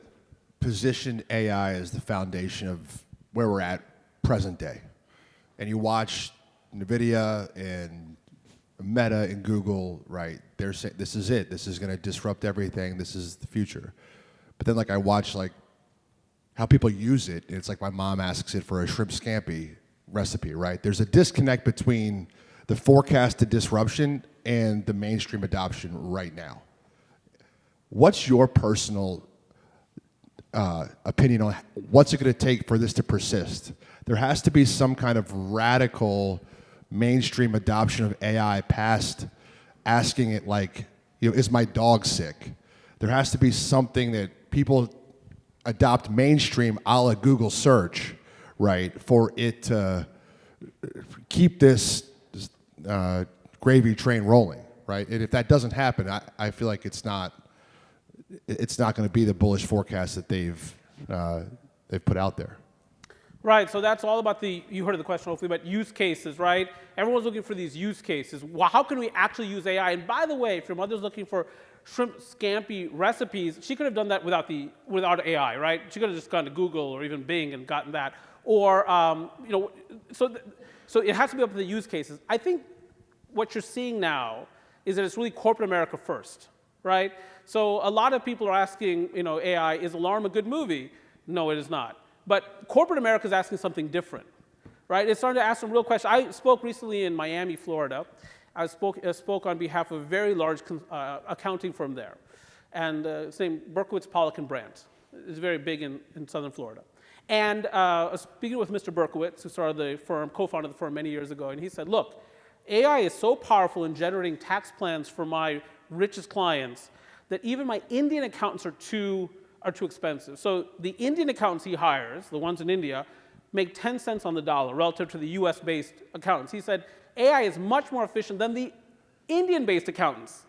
positioned AI as the foundation of where we're at present day. And you watch NVIDIA and Meta and Google, right? They're saying this is it. This is going to disrupt everything. This is the future. But then, I watch how people use it. And it's like my mom asks it for a shrimp scampi recipe, right? There's a disconnect between the forecasted disruption and the mainstream adoption right now. What's your personal opinion on what's it going to take for this to persist? There has to be some kind of radical mainstream adoption of AI past asking it like, is my dog sick? There has to be something that people adopt mainstream a la Google search, right, for it to keep this gravy train rolling, right? And if that doesn't happen, I feel like it's not going to be the bullish forecast that they've put out there. Right, so that's all about you heard the question hopefully, about use cases, right? Everyone's looking for these use cases. Well, how can we actually use AI? And by the way, if your mother's looking for shrimp scampi recipes, she could have done that without AI, right? She could have just gone to Google or even Bing and gotten that. Or, so it has to be up to the use cases. I think what you're seeing now is that it's really corporate America first, right? So a lot of people are asking, AI, is Alarm a good movie? No, it is not. But corporate America is asking something different, right? It's starting to ask some real questions. I spoke recently in Miami, Florida. I spoke on behalf of a very large accounting firm there. And it's named Berkowitz, Pollack, and Brandt. It's very big in southern Florida. And speaking with Mr. Berkowitz, who started the firm, co-founded the firm many years ago, and he said, look, AI is so powerful in generating tax plans for my richest clients that even my Indian accountants are too expensive. So the Indian accountants he hires, the ones in India, make 10 cents on the dollar relative to the US-based accountants. He said AI is much more efficient than the Indian-based accountants,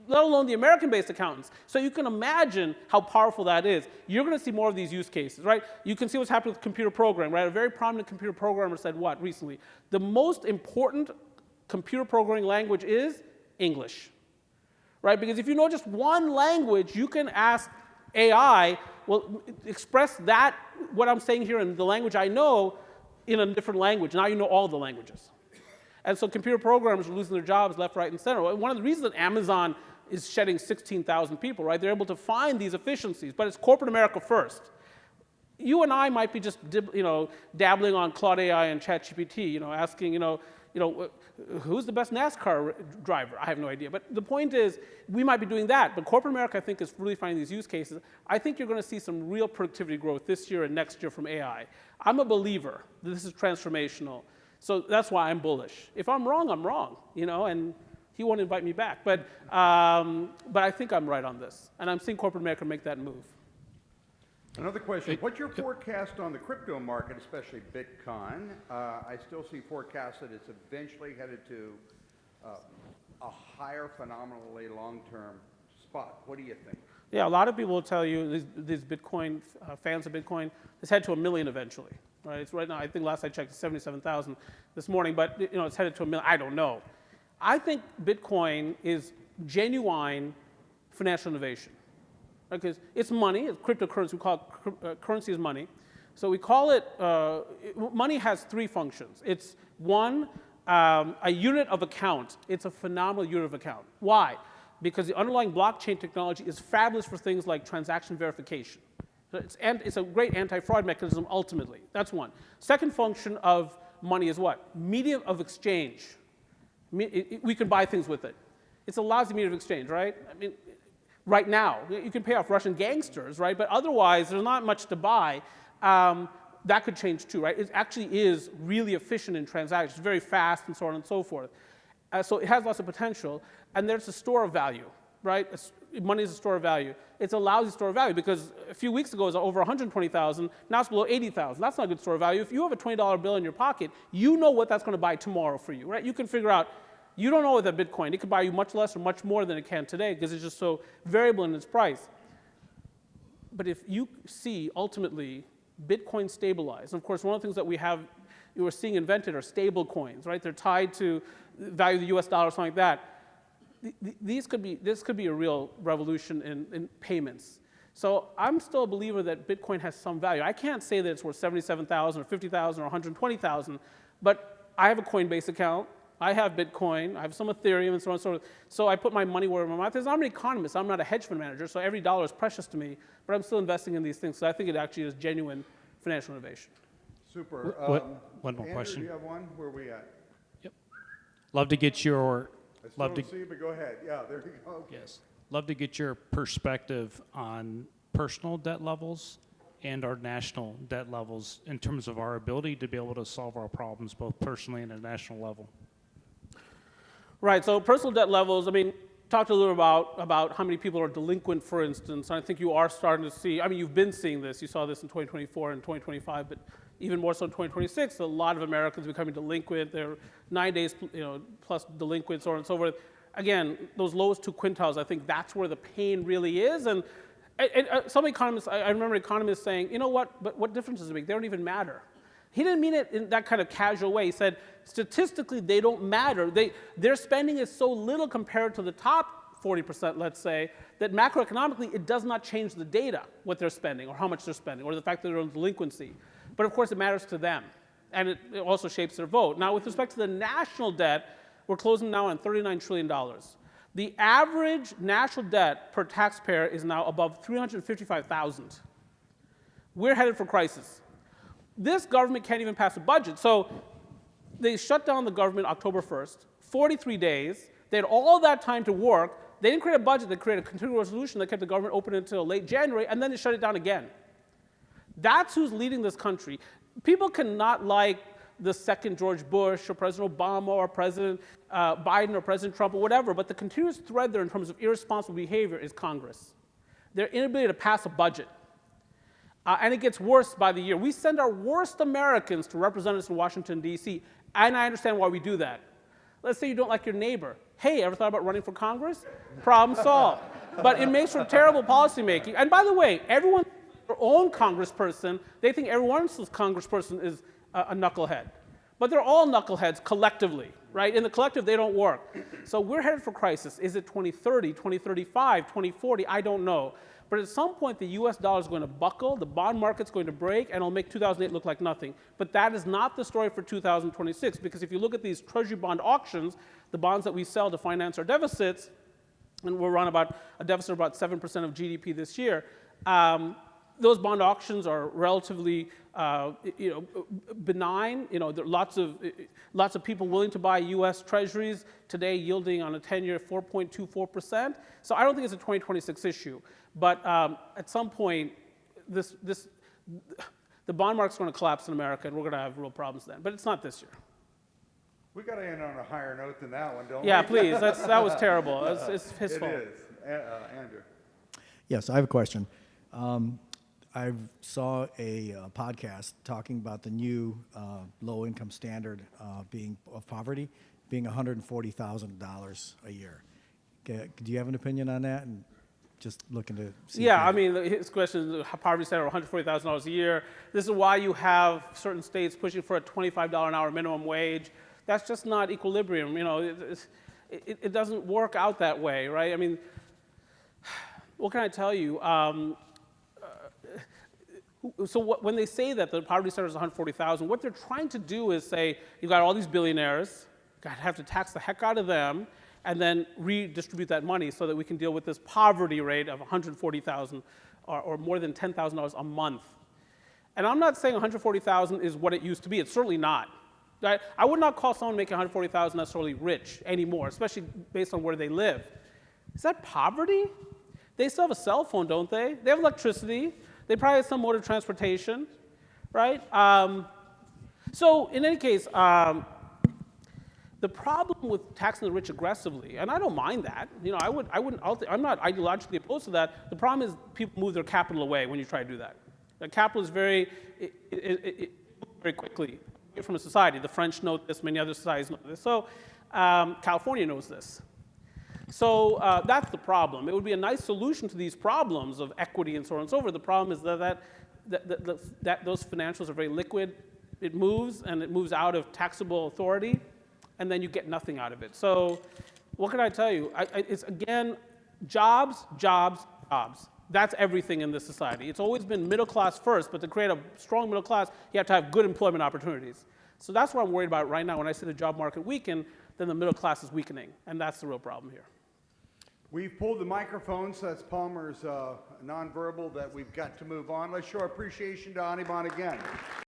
let alone the American-based accountants. So you can imagine how powerful that is. You're going to see more of these use cases, right? You can see what's happening with computer programming, right? A very prominent computer programmer said what recently? The most important computer programming language is English, right? Because if you know just one language, you can ask AI, well, express that, what I'm saying here in the language I know, in a different language. Now you know all the languages. And so computer programmers are losing their jobs left, right, and center. One of the reasons that Amazon is shedding 16,000 people, right? They're able to find these efficiencies, but it's corporate America first. You and I might be just, dabbling on Claude AI and ChatGPT, asking, who's the best NASCAR driver? I have no idea. But the point is, we might be doing that. But corporate America, I think, is really finding these use cases. I think you're going to see some real productivity growth this year and next year from AI. I'm a believer that this is transformational. So that's why I'm bullish. If I'm wrong, I'm wrong, and he won't invite me back. But I think I'm right on this. And I'm seeing corporate America make that move. Another question. What's your forecast on the crypto market, especially Bitcoin? I still see forecasts that it's eventually headed to a higher phenomenally long-term spot. What do you think? Yeah, a lot of people will tell you, these Bitcoin fans of Bitcoin, it's headed to 1 million eventually. Right? It's right now, I think last I checked, 77,000 this morning, but it's headed to 1 million. I don't know. I think Bitcoin is genuine financial innovation. Because it's money, it's cryptocurrency, we call it currency is money. So we call it, money has 3 functions. It's one, a unit of account. It's a phenomenal unit of account. Why? Because the underlying blockchain technology is fabulous for things like transaction verification. It's a great anti-fraud mechanism ultimately. That's one. Second function of money is what? Medium of exchange. We can buy things with it. It's a lousy medium of exchange, right? I mean, right now, you can pay off Russian gangsters, right? But otherwise, there's not much to buy. That could change too, right? It actually is really efficient in transactions, very fast and so on and so forth. So it has lots of potential. And there's a store of value, right? Money is a store of value. It's a lousy store of value because a few weeks ago it was over 120,000, now it's below 80,000. That's not a good store of value. If you have a $20 bill in your pocket, you know what that's going to buy tomorrow for you, right? You can figure out, you don't know with that Bitcoin. It could buy you much less or much more than it can today because it's just so variable in its price. But if you see, ultimately, Bitcoin stabilize, and of course, one of the things that we're seeing invented are stable coins, right? They're tied to the value of the US dollar or something like that. This could be a real revolution in payments. So I'm still a believer that Bitcoin has some value. I can't say that it's worth 77,000 or 50,000 or 120,000, but I have a Coinbase account. I have Bitcoin. I have some Ethereum and so on and so forth. So I put my money where my mouth is. I'm an economist. I'm not a hedge fund manager, so every dollar is precious to me. But I'm still investing in these things. So I think it actually is genuine financial innovation. Super. One more Andrew, question. do you have one? Where are we at? Yep. Love to get your. I still don't see you, but go ahead. Yeah, there you go. Okay. Yes. Love to get your perspective on personal debt levels and our national debt levels in terms of our ability to be able to solve our problems both personally and at a national level. Right, so personal debt levels, I mean, talked a little about how many people are delinquent, for instance, and I think you are starting to see, I mean, you've been seeing this, you saw this in 2024 and 2025, but even more so in 2026, a lot of Americans becoming delinquent, they're 9 days plus delinquent, so on and so forth. Again, those lowest two quintiles, I think that's where the pain really is, and some economists, I remember economists saying, you know what, but what difference does it make? They don't even matter. He didn't mean it in that kind of casual way. He said, statistically, they don't matter. Their spending is so little compared to the top 40%, let's say, that macroeconomically, it does not change the data, what they're spending, or how much they're spending, or the fact that they're in delinquency. But of course, it matters to them, and it also shapes their vote. Now, with respect to the national debt, we're closing now on $39 trillion. The average national debt per taxpayer is now above $355,000. We're headed for crisis. This government can't even pass a budget. So they shut down the government October 1st, 43 days. They had all that time to work. They didn't create a budget. They created a continuing resolution that kept the government open until late January, and then they shut it down again. That's who's leading this country. People cannot like the second George Bush or President Obama or President Biden or President Trump or whatever, but the continuous thread there in terms of irresponsible behavior is Congress. Their inability to pass a budget. And it gets worse by the year. We send our worst Americans to represent us in Washington, D.C., and I understand why we do that. Let's say you don't like your neighbor. Hey, ever thought about running for Congress? Problem solved. But it makes for terrible policymaking. And by the way, everyone, their own congressperson, they think everyone else's congressperson is a knucklehead. But they're all knuckleheads collectively, right? In the collective, they don't work. So we're headed for crisis. Is it 2030, 2035, 2040? I don't know. But at some point, the US dollar is going to buckle, the bond market's going to break, and it'll make 2008 look like nothing. But that is not the story for 2026, because if you look at these treasury bond auctions, the bonds that we sell to finance our deficits, and we're on about a deficit of about 7% of GDP this year, those bond auctions are relatively benign. There are lots of people willing to buy U.S. Treasuries today, yielding on a 10-year 4.24%. So I don't think it's a 2026 issue. But at some point, the bond market's going to collapse in America, and we're going to have real problems then. But it's not this year. We got to end on a higher note than that one, don't we? Yeah, please. That was terrible. It's his fault. It is. Andrew. Yes, I have a question. I saw a podcast talking about the new low-income standard of poverty being $140,000 a year. Do you have an opinion on that? And just looking to see. Yeah, I mean, his question is poverty standard $140,000 a year. This is why you have certain states pushing for a $25 an hour minimum wage. That's just not equilibrium. It doesn't work out that way, right? I mean, what can I tell you? When they say that the poverty standard is 140,000, what they're trying to do is say, you've got all these billionaires, you have to tax the heck out of them, and then redistribute that money so that we can deal with this poverty rate of 140,000 or more than $10,000 a month. And I'm not saying 140,000 is what it used to be. It's certainly not. I would not call someone making 140,000 necessarily rich anymore, especially based on where they live. Is that poverty? They still have a cell phone, don't they? They have electricity. They probably have some mode of transportation, right? So in any case, the problem with taxing the rich aggressively, and I don't mind that. I'm not ideologically opposed to that. The problem is people move their capital away when you try to do that. The capital is very quickly from a society. The French know this, many other societies know this. So California knows this. So that's the problem. It would be a nice solution to these problems of equity and so on and so forth. The problem is that those financials are very liquid. It moves, and it moves out of taxable authority, and then you get nothing out of it. So what can I tell you? It's, again, jobs, jobs, jobs. That's everything in this society. It's always been middle class first, but to create a strong middle class, you have to have good employment opportunities. So that's what I'm worried about right now. When I see the job market weaken, then the middle class is weakening, and that's the real problem here. We've pulled the microphones. That's Palmer's nonverbal that we've got to move on. Let's show our appreciation to Anirban again.